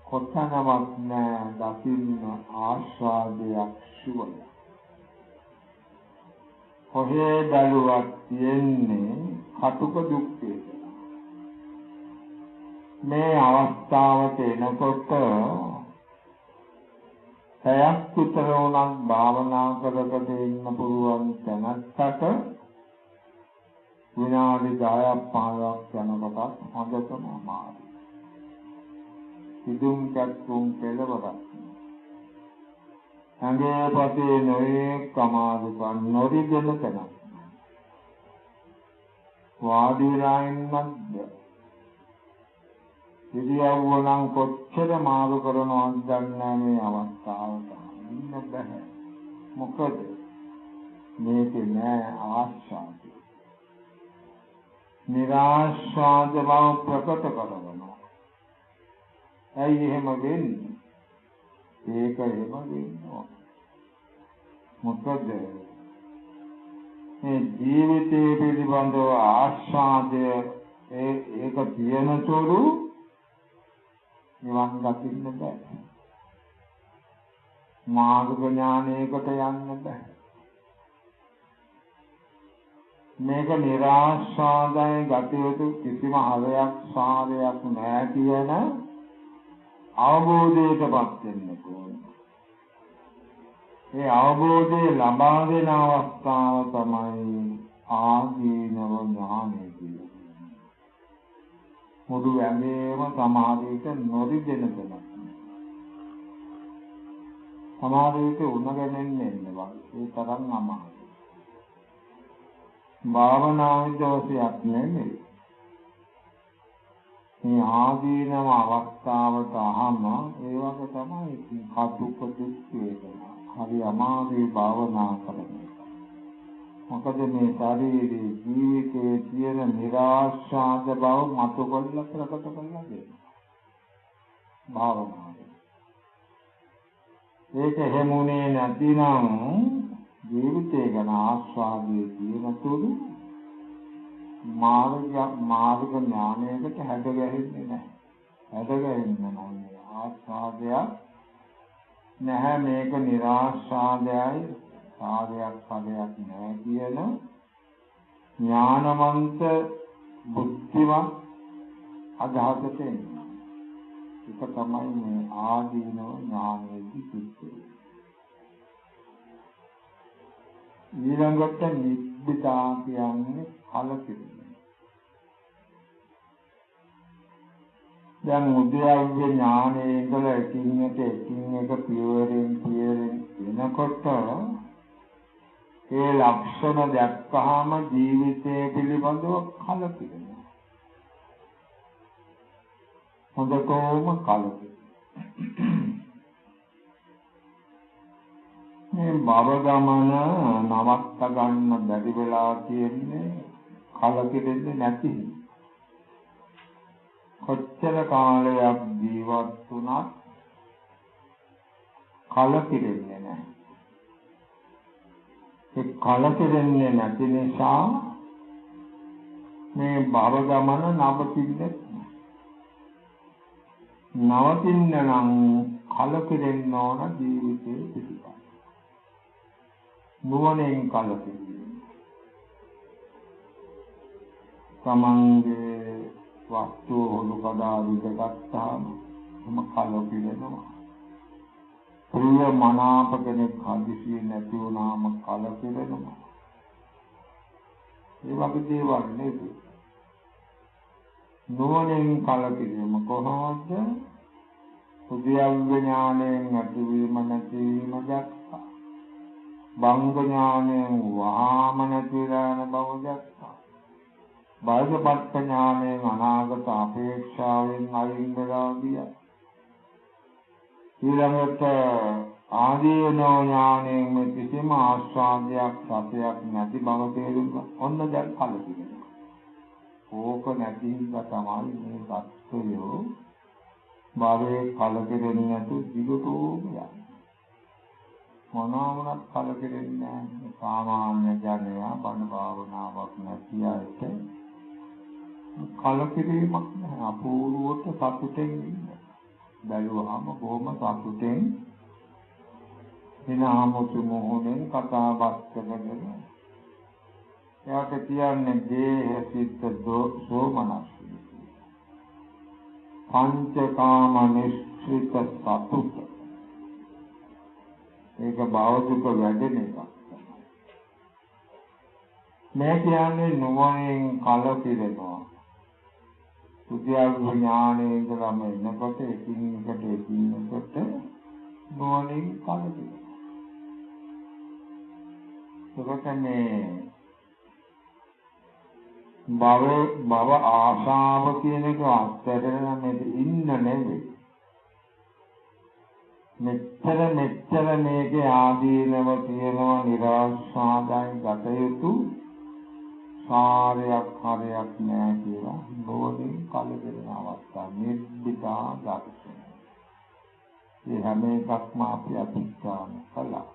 කොතනවත් නෑ දකින්න ආස්වාදයක් සුවය. කොහේ බැලුවත් තියෙන්නේ කටුක දුක් වේදනා. මේ අවස්ථාවට එනකොට සයක් විතර උනත් භාවනා කරකට ඉන්න පුළුවන් තැනකට විනාඩි 10ක් 15ක් යනකොට හොඳටම අමාරුයි. සිදුම් කැක්කුම් පෙළවරක්. ඇඟේ පතේ නොයෙක් අමාරුකම් නොරිදෙන තැනක්. වාඩි වෙලා ඉන්නත් බැහැ. ඉරියව්ව නම් කොච්චර මාරු කරනවද දන්නේ මේ අවස්ථාවට ඉන්න බෑ. මොකද මේක නෑ ආස්වාදය. නිරාස්වාද බව ප්‍රකට කරනවා. ඇයි එහෙම වෙන්නේ? ඒක එහෙම වෙන්නේ. මොකද මේ ජීවිතයේ පිළිබඳව ආස්වාදය ඒක තියෙනතුරු නිවන් දකින්න බෑ. මාර්ග ඥානයකට යන්න බෑ. මේක නිරාශාදයි ගතියුතු කිසිම හරයක් සාරයක් නෑ කියන අවබෝධයටපත් වෙන්න ඕනේ. ඒ අවබෝධය ලබා දෙන අවස්ථාව තමයි ආදීනව ඥානය කියන්නේ. මුළු ඇඟේම සමාධියට නොරිදෙන දෙයක්. සමාධියට උණගෙනෙන්නේ නැහැ. ඒ තරම් අමාරුයි. භාවනාවේ දෝෂයක් නෙමෙයි. මේ ආදීනව අවස්ථාවට අහම ඒ වගේ තමයි කටුක දුක් වේදනා. හරි අමාරුයි භාවනා කරන්නේ. මොකද මේ ශරීරයේ ජීවිතයේ තියෙන නිරාශාද බව මතු කොල්ල ප්‍රකට කරලා දෙනවා. භාවනාව. ඒක හැමුනේ නැතිනම් ජීවිතේ ගැන ආස්වාදයේ තියෙන තුරු මාර්ග ඥානයකට හැදගැහෙන්නේ නැහැ. හැදගැහෙන්නේ නැහැ. ආස්වාදයක් නැහැ මේක නිරාශාදයයි. සාරයක් පදයක් නැහැ කියන ඥානවන්ත බුද්ධිමත් අදහසට එන්නේ. ඒක තමයි මේ ආදීනව ඥානයේදී සිද්ධ. ඊළඟට නිබ්බිදා කියන්නේ කලකිරීම. දැන් උද්‍යව්‍ය ඥානයේ ඉඳලා එකින් එක පියවරෙන් එනකොට ඒ ලක්ෂණ දැක්කහම ජීවිතය පිළිබඳව කලකිරෙනවා. හොඳටම කලකිරෙනවා. මේ භව ගමන නවත්ත ගන්න බැරි වෙලා තියෙන්නේ කලකිරෙන්නේ නැති. කොච්චර කාලයක් ජීවත් වුණත් කලකිරෙන්නේ නැහැ. ඒ කලකිරෙන්නේ නැති නිසා මේ භව ගමන නවතින්නේ නවතින්න නම් කලකිරෙන්න ඕන ජීවිතේ පිළිබඳ. නුවණෙන් කලකිරීම. තමන්ගේ වස්තු හොලු කඩා විදගත්තාම තම කලකිරෙනවා. ප්‍රිය මනාප කෙනෙක් හදිසියෙ නැති වුණාම කලකිරෙනවා. ඒ වගේ දේවල් නේද? නුවණෙන් කලකිරීම කොහොමද? උද්‍යව්‍ය ඥාණයෙන් ඇතිවීම නැතිවීම දැක්කා. භංග ඥාණයෙන් වහාම නැතිලා යන බව දැක්කා. බාහිරපත් ඥාණයෙන් අනාගත අපේක්ෂාවෙන් අයින් වෙලා ගියා. ඊළඟට ආදීනෝ ඥාණයෙන් මේ කිසිම ආස්වාදයක් සත්‍යයක් නැති බව තේරුම් ගන්න. ඔන්න දැන් කලකිරෙනවා. ඕක නැති හින්දා තමයි මේ සත්‍යය භවයේ කලකිරෙන්නේ නැතු දිගටම යනවා. මොනවාමවත් කලකිරෙන්නේ නැහැ. සාමාන්‍ය ජනයා බණ භාවනාවක් නැති අයට කලකිරීමක් නැහැ. අපූර්වට සතුටෙන් ඉන්න. බැලුවාම බොහොම සතුටෙන් හිනාමුතු මොහොතෙන් කතා බස් කරගෙන එයාට කියන්නේ දේහ සිත දෝමනස් පංචකාම නිශ්චිත සතුට. ඒක භෞතික වැඩෙන එකක්. මේ කියන්නේ නුවණින් කලකිරෙනවා. සුද්ධිය ඥානයේ ඉඳලාම එනකොට එකින් එකට නුවණින් කලකිරෙනවා. ඒකට මේ භව ආශාව කියන එක අත්හැරලා මේක ඉන්න නෙවෙයි. මෙච්චර මේකේ ආදීනව තියෙනවා නිරාශාදයි ගත යුතු සාරයක් හරයක් නෑ කියලා බොහෝම කලකිරෙන අවස්ථා නිබ්බිදා දර්ශනය. මේ හැම එකක්ම අපි අතික්‍රම කළා.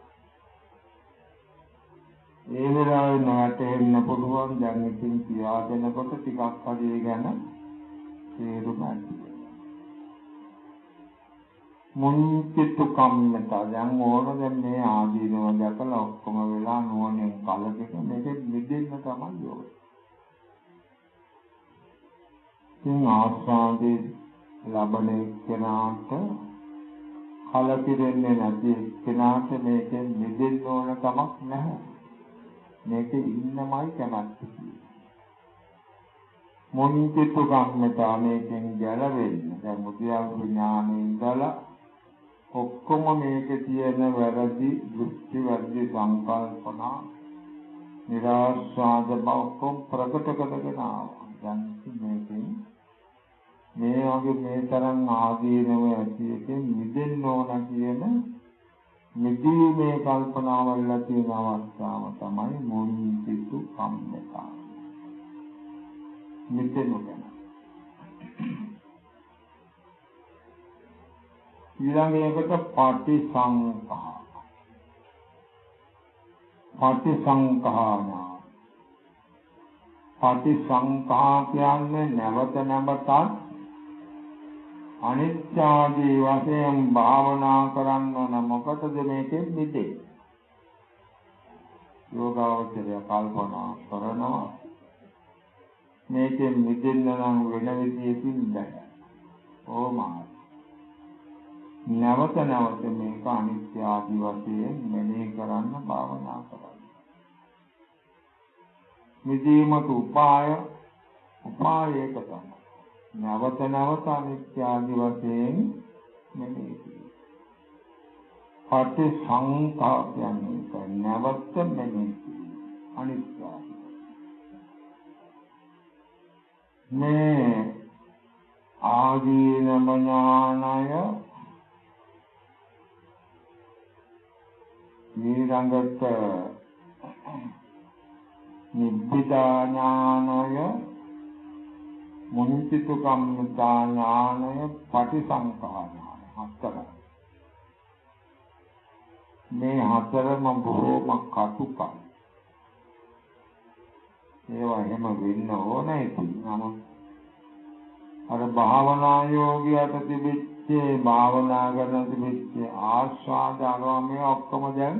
ඒ වෙලාවේ නැටෙන්න පුළුවන් දැන් ඉතින් කියා දෙනකොට ටිකක් හරි ගැන තේරුම් ගන්න. මුන්තිතු කම්මතා දැන් ඕන දැන් මේ ආදීනව දැකලා ඔක්කොම වෙලා නුවණෙන් කලකිරෙන මේක නිදෙන්න තමයි ඕනේ. ඉතින් ආස්වාදේ ලබන කෙනාට කලකිරෙන්නේ නැති කෙනාට මේකෙන් නිදෙන්න ඕන කමක් නැහැ. මේක ඉන්නමයි කැමැත්ත. මුන්තිතු කම්මතා මේකෙන් ගැලවෙන්න දැන් මුදියා ඥානෙ ඉඳලා ඔක්කොම මේකේ තියෙන වැරදි දෘෂ්ටි වැරදි සංකල්පනා නිරාශාද බව ප්‍රකට කරගෙන ආවා. දැන් මේකෙන් මේ වගේ මේ තරම් ආදීනව ඇති එකෙන් මිදෙන්න ඕන කියන මිදීමේ කල්පනාවල් තියෙන අවස්ථාව තමයි මුන්තිතු කම්මතා. මිදෙන්න ඕන. ඊළඟට පටිසංඛා. පටිසංඛා කියන්නේ නැවත නැවතත් අනිත්‍ය ආදී වශයෙන් භාවනා කරන්න ඕන. මොකටද මේකෙන් මිදෙන්නේ? යෝගාවචරය කල්පනා කරනවා මේකෙන් මිදෙන්න නම් වෙන විදියකින් බෑ. ඕමයි. නැවත මේක අනිත්‍ය ආදී වශයෙන් මෙනෙහි කරන්න භාවනා කරන්න. මිදීමට උපායයක තමයි. නැවත අනිත්‍ය ආදී වශයෙන් මෙනෙහි කරන්න. පටිසංඛා කියන්නේ නැවත මෙනෙහි කරන්න. අනිත්‍ය මේ ආදීනම ඥානය ඊළඟට නිබ්බිදා ඥානය මුනිසිතු කම්මතා ඥානය පටිසංඛා ඥානය හතරයි. මේ හතරම බොහෝම කටුකයි. ඒවා එහෙම වෙන්න ඕනේ නමුත් අර භාවනා යෝගියට තිබෙච්ච භාවනා කරන තිබෙච්ච ආස්වාද අරමුණේ ඔක්කොම දැන්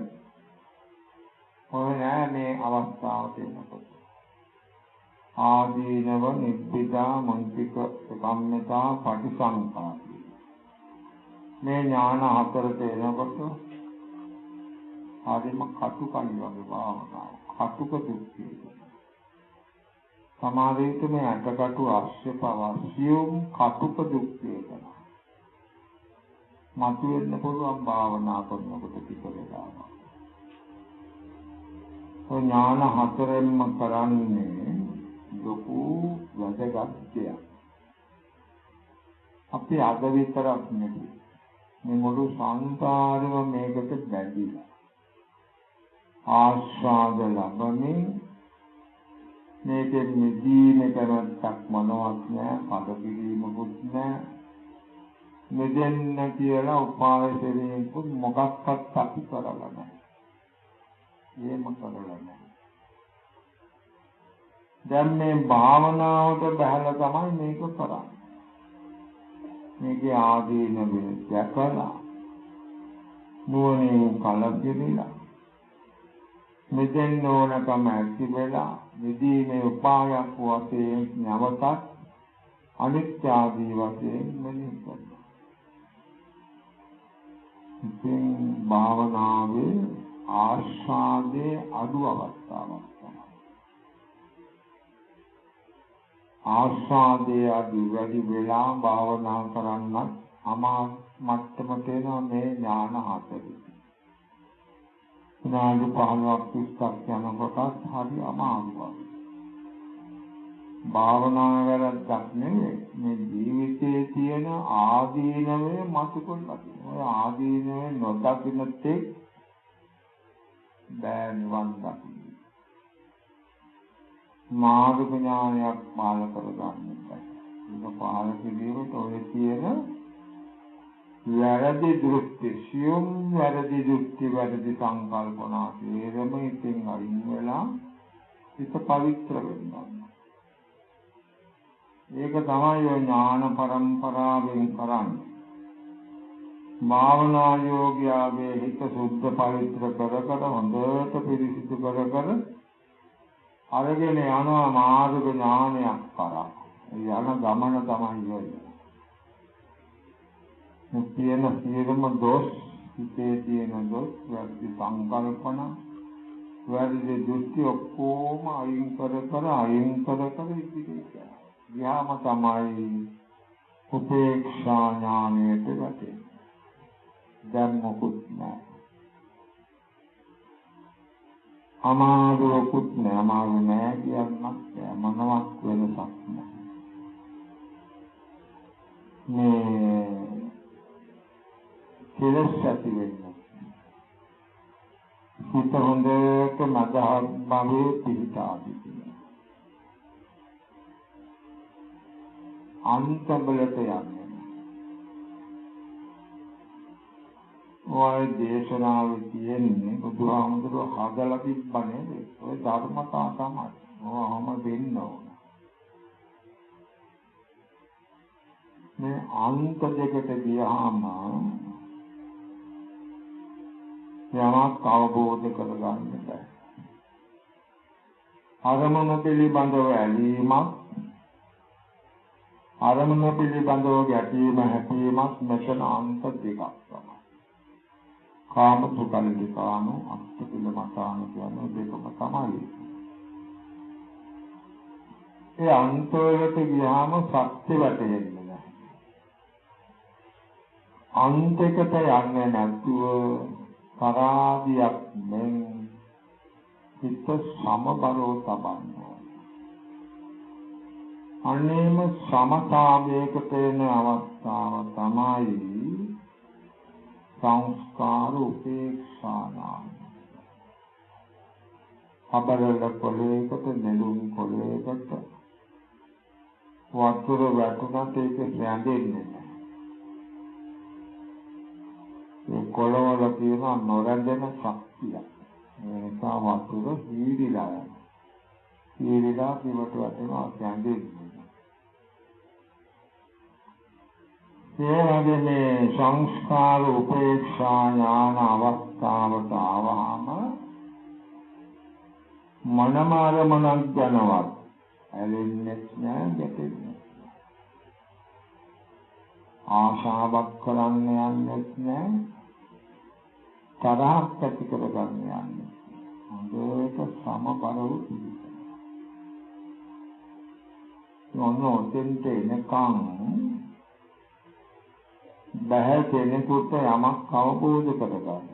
ඔය මේ අවස්ථාවට එනකොට ආදීනව නිබ්බිදා මුන්තික කම්මතා පටිසංඛා මේ ඥාන හතරට එනකොට ආදීම කටුකයි වගේ භාවනාව කටුක දුක්ඛය සමාධියට මේ අටකටු අවශ්‍ය පවසියුම් කටුක දුක්ඛය කරනවා. මතුවෙන්න පුළුවන් භාවනා කරනකොට ටික වෙලාවක්. ඔය ඥාන හතරෙන්ම කරන්නේ දුකු වැදගත් දෙයක්. අපි අද විතරක් නෙවෙයි මේ මුළු සංසාරෙම මේකට බැඳිලා ආස්වාද ලබමින් මේකෙන් නිදීම කරත්තක් මොනවත් නැහැ, කඩපිරීමකුත් නැහැ. මෙදෙන්න කියලා උපාය දෙවියෙකුත් මොකක්වත් අපි කරලා නැහැ. ඒම කරලා නැහැ. දැන් මේ භාවනාවට බහලා තමයි මේක කරන්නේ. මේකේ ආදීනව දැකලා නුවණින් කලකිරීලා මෙදෙන්න ඕනකම ඇති වෙලා නිදීමේ උපායක් වශයෙන් නැවතත් අනිත්‍ය ආදී වශයෙන් මෙනෙහි කරනවා. ඉතින් භාවනාවේ ආස්වාදයේ අඩු අවස්ථාවක් තමයි. ආස්වාදයේ අඩු වැඩි වෙලා භාවනා කරන්නත් අමා මට්ටමට එනවා මේ ඥාන හතරයි. විනාඩි 15ක් 20ක් යනකොටත් හරි අමාරුයි. භාවනා වැරද්දක් නෙවෙයි. මේ ජීවිතයේ තියෙන ආදීනවේ මතුකොල්ලා තියෙනවා. ඔය ආදීනවේ නොදකින්න තෙක් බෑ නිවන් දකින්න. මාර්ග ඥානයක් පාල කරගන්න බෑ. ඒක පාල කිරීමට ඔය තියෙන වැරදි දෘෂ්ටි, සියුම් වැරදි දෘෂ්ටි, වැරදි සංකල්පනා හේරම ඉතින් අයින් වෙලා හිත පවිත්‍ර වෙනවා. ඒක තමයි ඔය ඥාන පරම්පරාවෙන් කරන්නේ. භාවනා යෝගියාගේ හිත සුද්ධ පවිත්‍ර කර හොඳට පිරිසිදු කර අරගෙන යනවා මාර්ග ඥානයක් කරා. යන ගමන තමයි ඔය. මුතියන සියලුම දොස්, හිතේ තියෙන දොස්, වැරදි සංකල්පන, වැරදි දෘෂ්ටි ඔක්කොම අයින් කර ඉදිරියට යනවා. යාම තමයි උපේක්ෂා ඥානයට වැටෙන්නේ. දැන් මොකුත් නැහැ. අමාරුකුත් නැහැ. අමාරු නැහැ කියන්නත් බෑ. මොනවත් වෙනසක් නැහැ. මේ කෙලස් ඇති වෙන්නේ. හිත හොඳට මදහත් භවයේ පිහිටාදී. අන්තබලට යන්නේ. ඔය දේශනාවේ තියෙන්නේ බුදුහාමුදුරුවෝ හදලා තිබ්බනේ ඔය ධර්මතා තමයි. ඔහොම වෙන්න ඕන. මේ අන්ත දෙකට ගියාම යමක් අවබෝධ කරගන්න බෑ. අරමුණ පිළිබඳව ඇලීමක්, අරමුණ පිළිබඳව ගැටීම හැපීමක් මෙතන අන්ත දෙකක් තමයි. කාම සුඛල්ලිකාන අත්තිලමතාන කියන දෙකම තමයි. ඒ අන්තවලට ගියාම සත්‍ය වැටෙන්නේ නැහැ. අන්තයකට යන්නේ නැතුව පරාදියක් මෙන් හිත සමබරව තබන්න. අනේම සමතාවයකට එන අවස්ථාව තමයි සංස්කාර උපේක්ෂා නාම. අපරල පොළේකට නෙළුම් පොළේකට වතුර වැටුණත් ඒක රැඳෙන්නේ නැහැ. ඒ කොළවල තියෙන නොරැඳෙන ශක්තිය. ඒ නිසා වතුර හීරිලා යනවා. හීරිලා පිටට වැටෙනවා රැඳෙන්නේ. මේ සංස්කාර උපේක්ෂා ඥාන අවස්ථාවට ආවහම මනමාරමණක් ජනවත් ඇලෙන්නේ නැහැ, ගැටෙන්නේ ආශාවක් කරන්න යන්නේ නැහැ, තරහක් ඇති කරගන්න යන්නේ හොඳට සමබරව නොනොතෙන්ට එනකම් බෑ කෙනෙකුට යමක් අවබෝධ කරගන්න.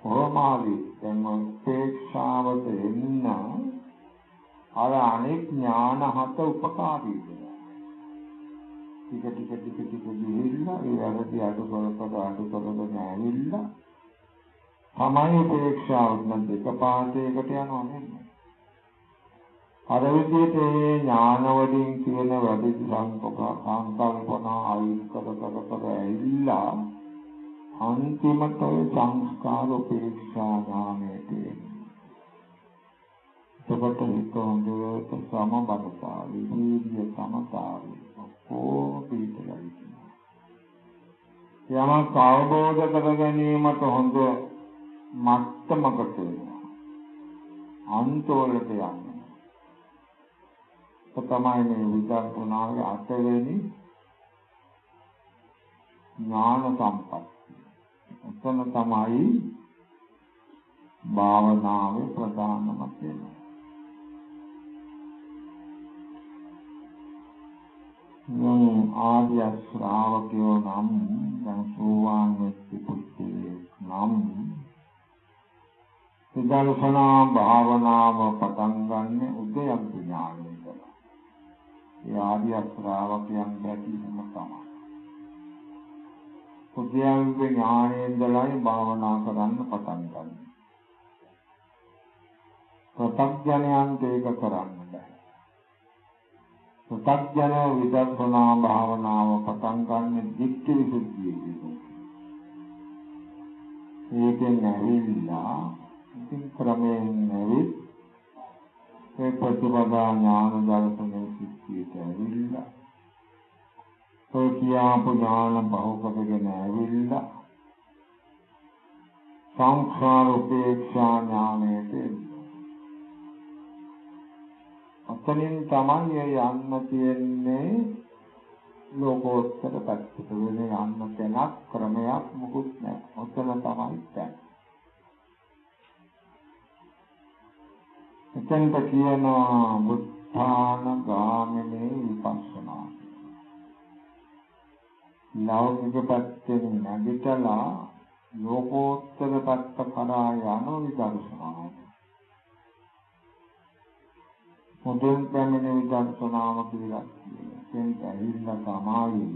කොහොමද දැන් උපේක්ෂාවට එන්න අර අනෙක් ඥාන හත උපකාරී වෙනවා. ටික ගිහිල්ලා ඒ වැරදි අඩු කරගෙන ඇවිල්ලා තමයි උපේක්ෂාව නම් දෙක පාඩයකට යනවා නෙමෙයි. අර විදිහට මේ ඥාන වලින් කියන වැඩි සංකල්පනා අයින් කර ඇවිල්ලා අන්තිමට සංස්කාර උපේක්ෂා ඥානයට එතකොට හිත හොඳට සමබරතාවය, වීර්ය සමතාවය පිටලා ඉන්නවා. යමක් අවබෝධ කර ගැනීමට හොඳ මට්ටමකට අන්තවලට යන්නේ. තමයි මේ විදර්ශනාවේ අටවෙනි ඥාන සම්පatti. එතන තමයි භාවනාවේ ප්‍රධානම තේරුම. ආර්ය ශ්‍රාවකයෝ නම් දැන් සෝවාන් වෙච්ච පුද්ගලයෙක් නම් විදර්ශනා භාවනාව පටන් ගන්න උදයම් ඥානය කරා. ඒ ආර්ය ශ්‍රාවකයන් දැකීම තමයි. උදයම් ඥානයෙන්දලයි භාවනා කරන්න පටන් ගන්න. ප්‍රත්‍යඥයන්ට ඒක කරන්න බෑ. ප්‍රත්‍යඥ විදර්ශනා භාවනාව පටන් ගන්න දික්ටි විසුද්ධියේදී. ඒකෙන් ඇවිල්ලා ඉතින් ක්‍රමයෙන් ඇවිත් ඒ ප්‍රතිපදා ඥාන දර්ශනයේ සිද්ධියට ඇවිල්ලා ඔය කියාපු ඥාන බහුකරගෙන ඇවිල්ලා සංඛාර උපේක්ෂා ඥානයට අතනින් තමයි යන්න තියෙන්නේ ලෝකෝත්තර පැත්තට. වෙන යන්න තැනක් ක්‍රමයක් මොකුත් නැහැ. ඔතන තමයි තැන. එතෙන්ට කියනවා බුද්ධාන ගාමිනී විපස්සනා. ලෞකික පැත්තෙන් නැගිටලා ලෝකෝත්තර පැත්ත කරා යන විදර්ශනාව. මුදුන් පැමිණි විදර්ශනාව කියලා එතෙන්ට ඇවිල්ලා තමයි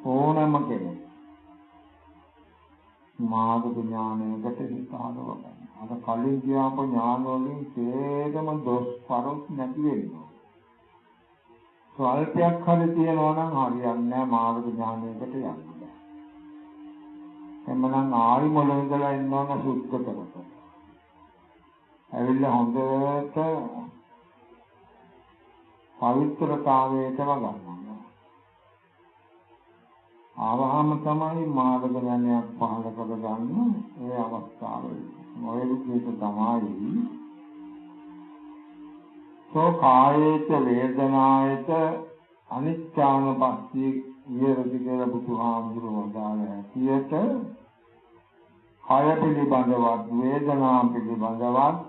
ඕනම කෙනෙක් මාර්ග ඥානයකට හිත හදවගන්න. අර කලින් කියපු ඥාන වලින් තේරම දොස් පරොත් නැති වෙනවා. ස්වල්පයක් හරි තියනවා නම් හරියන්නේ නැහැ මාර්ග ඥානයකට යන්න. එමනම් ආයි මොළ ඉඳලා ඉන්න ඕන සුද්ධ කරගන්න. ඇවිල්ලා හොඳට පවිත්‍රතාවයටම ගන්නවා. ආවහම තමයි මාර්ග ඥානයක් පහළ කරගන්න ඒ අවස්ථාවේදී. ඔය විදිහට තමයි සෝ කායේත වේදනායත අනිච්ඡානුපස්සී විහෙරති කියලා බුදුහාමුදුරුවෝ වදාළ හැටියට කාය පිළිබඳවත් වේදනා පිළිබඳවත්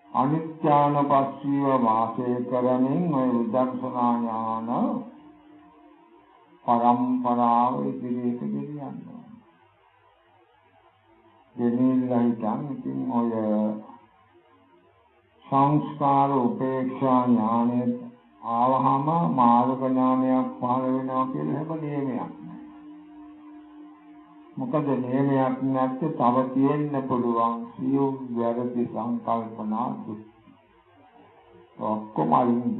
අනිත්‍යානුපස්සීව වාසය කරමින් ඔය විදර්ශනා ඥාන පරම්පරාව ඉදිරියට ගෙනියනවා. ගෙනියලා ඉතින් ඔය සංස්කාර උපේක්ෂා ඥානය ආවහම මාර්ග ඥානයක් පහළ වෙනවා කියලා හැම නියමයක් නැහැ. මොකද නියමයක් නැත්නම් තව තියෙන්න පුළුවන් සියුම් වැරදි සංකල්පනා ඔක්කොම අයින්.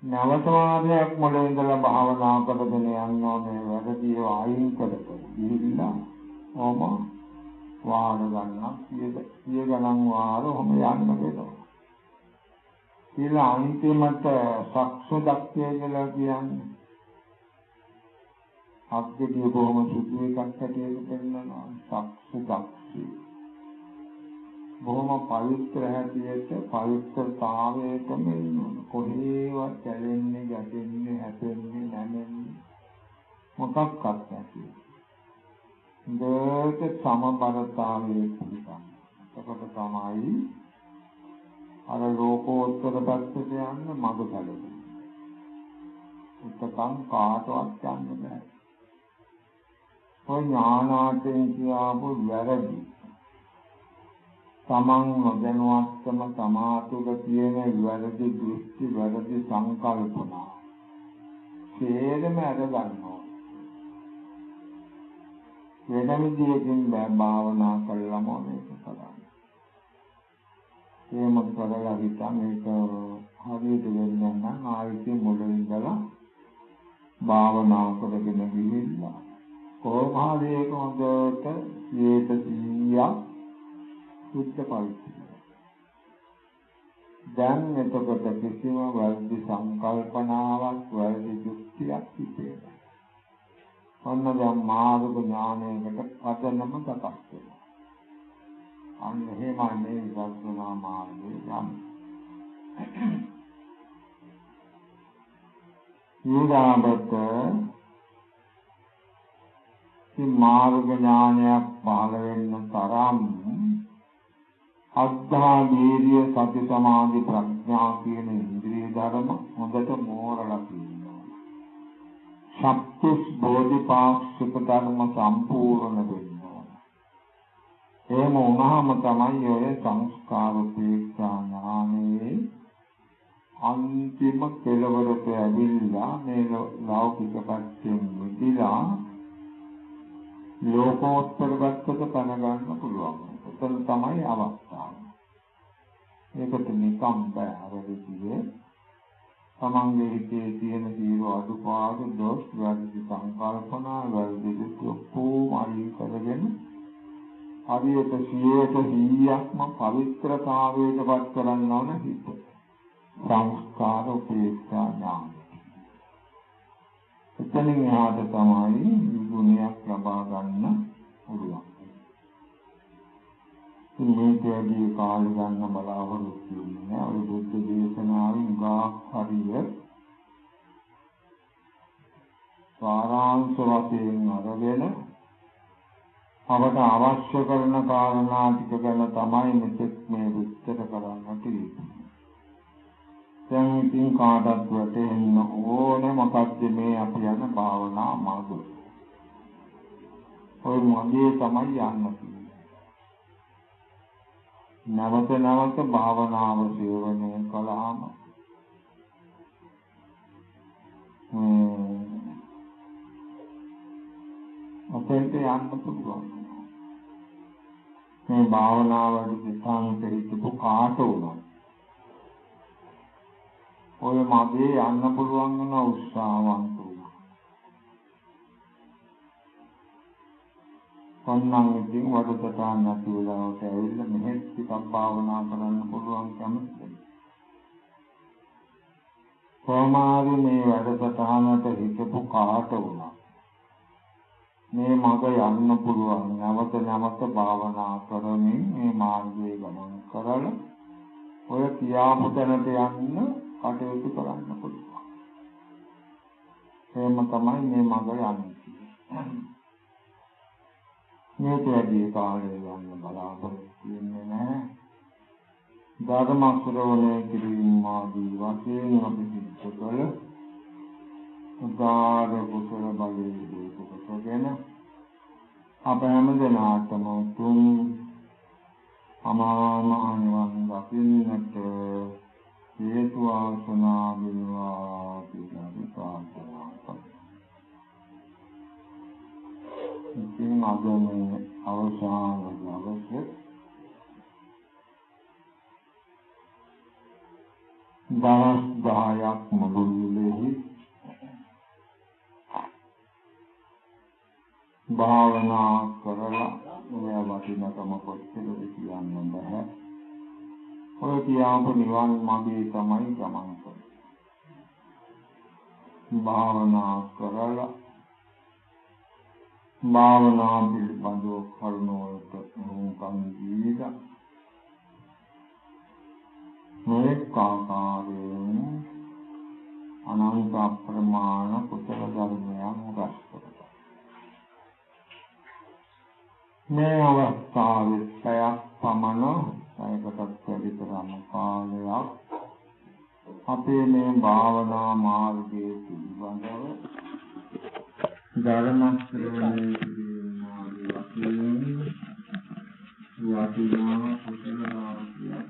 නවතමානයක් මොළේ ඉඳලා භාවනා කරගෙන යන්න ඕනේ වැරදි ඒවා අයින් කරලා ඉහිලා ඕම වාර ගන්න සිය ගණන් වාර ඔහම යන්න වෙනවා. ඊළඟ අන්තිමට සක්සුදක්කේ කියලා කියන්නේ අග්ගදී බොහොම සුදු එකක් හැටියට පෙන්වනවා සක්සුදක්කේ. බොහොම පවිත්‍ර හැටියට පවිත්‍රතාවයටම ඉන්නවා. කොහේවත් කැලෙන්නේ, ගැටෙන්නේ, හැපෙන්නේ, නැමෙන්නේ මොකක්වත් නැති. දෙක සමබරතාවයේ පිළිගන්න. එතකොට තමයි අර ලෝකෝත්තර පැත්තට යන්න මඟ සැලසෙන්නේ. උත්තම් කාටවත් යන්න බෑ. ඔය ඥානාටෙන් කියපු වැරදි තමන් නොදැනුවත්වම තමා තුළ තියෙන වැරදි දෘෂ්ටි, වැරදි සංකල්පනා සේරම අරගන්නවා. වෙන විදියකින් භාවනා කළාම මේක කරන්නේ. එහෙම කරලා හිටන් ඒක හරියට වෙන්නේ නම් ආයෙත් මුලින් ඉඳලා භාවනා කරගෙන ගිහිල්ලා කොහොම හරි ඒක හොඳට 100% සුද්ධ පරිච්ඡේදය. දැන් එතකොට කිසිම වැරදි සංකල්පනාවක් වැරදි දෘෂ්ටියක් හිතේ. ඔන්න දැන් මාර්ග ඥානයකට පදනම සකස් වෙනවා. අන්න එහෙමයි මේ විපස්සනා මාර්ගය යම්. ඊළඟට මේ මාර්ග ඥානයක් පහළ වෙන්න තරම් අද්ධා වීර්ය සති සමාධි ප්‍රඥා කියන ඉන්ද්‍රිය ධර්ම හොඳට මෝරලා තියෙනවා. සත්‍විස් බෝධිපාක්ෂික ධර්ම සම්පූර්ණ වෙනවා. එහෙම වුණාම තමයි ඔය සංස්කාර උපේක්ෂා ඥානෙ අන්තිම කෙලවරට ඇවිල්ලා මේ ලෞකික පැත්තෙන් මිදලා ලෝකෝත්තර පැත්තට පැන ගන්න පුළුවන්. එතන තමයි අවස්ථාව. ඒකට නිකම් බෑ අවදිතියේ තමන්ගේ හිතේ තියෙන සියලු අඩුපාඩු දොස් වැරදි සංකල්පනා වැරදි දුක්ඛෝම අයින් කරගෙන හරියට 100%ක්ම පවිත්‍රතාවයට පත් කරන්න ඕන හිත. සංස්කාර උපේක්ෂා ඥාන. එතනින් එහාට තමයි ගුණයක් ලබා ගන්න පුළුවන්. මේකේදී කාල ගන්න බලාපොරොත්තු වෙන්නේ ඔය බුද්ධ දේශනාවෙන් ගාක් හරිය සාරාංශ වශයෙන් අරගෙන අපට අවශ්‍ය කරන කාරණා ටික ගැන තමයි මෙතෙක් මේ විස්තර කරන්නට තියෙන්නේ. දැන් ඉතින් කාටත් වැටෙන්න ඕනේ මොකක්ද මේ අපි යන භාවනා මාර්ගය. ඔය මාර්ගයේ තමයි යන්න තියෙන්නේ. නැවත නැවත භාවනාව සේවනය කළාම අපිට යන්න පුළුවන්. මේ භාවනාවට දිශාන්තර හිටපු කාට උනත් ඔය මගේ යන්න පුළුවන් වෙන උත්සාහවන්ත වුණා. කොන්නම් ඉතින් වඩතටාන් නැති වෙලාවට ඇවිල්ලා මෙහෙත් ටිකක් භාවනා කරන්න පුළුවන් කැමතිද? කොහොමාරි මේ වැඩසටහනට හිතපු කාට වුණා මේ මග යන්න පුළුවන් නැවත නැවත භාවනා කරමින් මේ මාර්ගයේ ගමන් කරලා ඔය කියාපු තැනට යන්න කටයුතු කරන්න පුළුවන්. එහෙම තමයි මේ මඟ යන්නේ. මේ දෙවියන් කාලේ යන්න බලාපොරොත්තු වෙන්නේ නැහැ. ධර්ම ශ්‍රවණය කිරීම ආදී වශයෙන් අපි සිද්ධ කළ උදාර කුසල බලයේ හේතුකගෙන අප හැම දිනාටම තුන් අමා මහ නිවන් දකින්නට හේතු ආසනා වේවා කියලා ප්‍රාර්ථනා කරමි. ඉතින් අද මේ අවසාන දවසේ දවස් 10ක් මුළුල්ලේ භාවනා කරලා මේ වටිනකම කොච්චරද කියන්න බෑ. ඔය කියාපු නිවන් මාර්ගයේ තමයි ගමන් කරන්නේ. භාවනා කරලා භාවනා පිළිබඳව කරුණෝට මුකම් දීලා මේ කාකාරයෙන් අනන්ත අප්‍රමාණ කුසල ධර්මයන් රැස් කරගන්නවා. මේ අවස්ථාවේ පැයක් පමණ ඒකටත් වැඩි තරම් කාලයක් අපේ මේ භාවනා මාර්ගයේ පිළිබඳව ධර්ම ශ්‍රවණය කිරීමේ වටිනා කුසල ධර්මයක්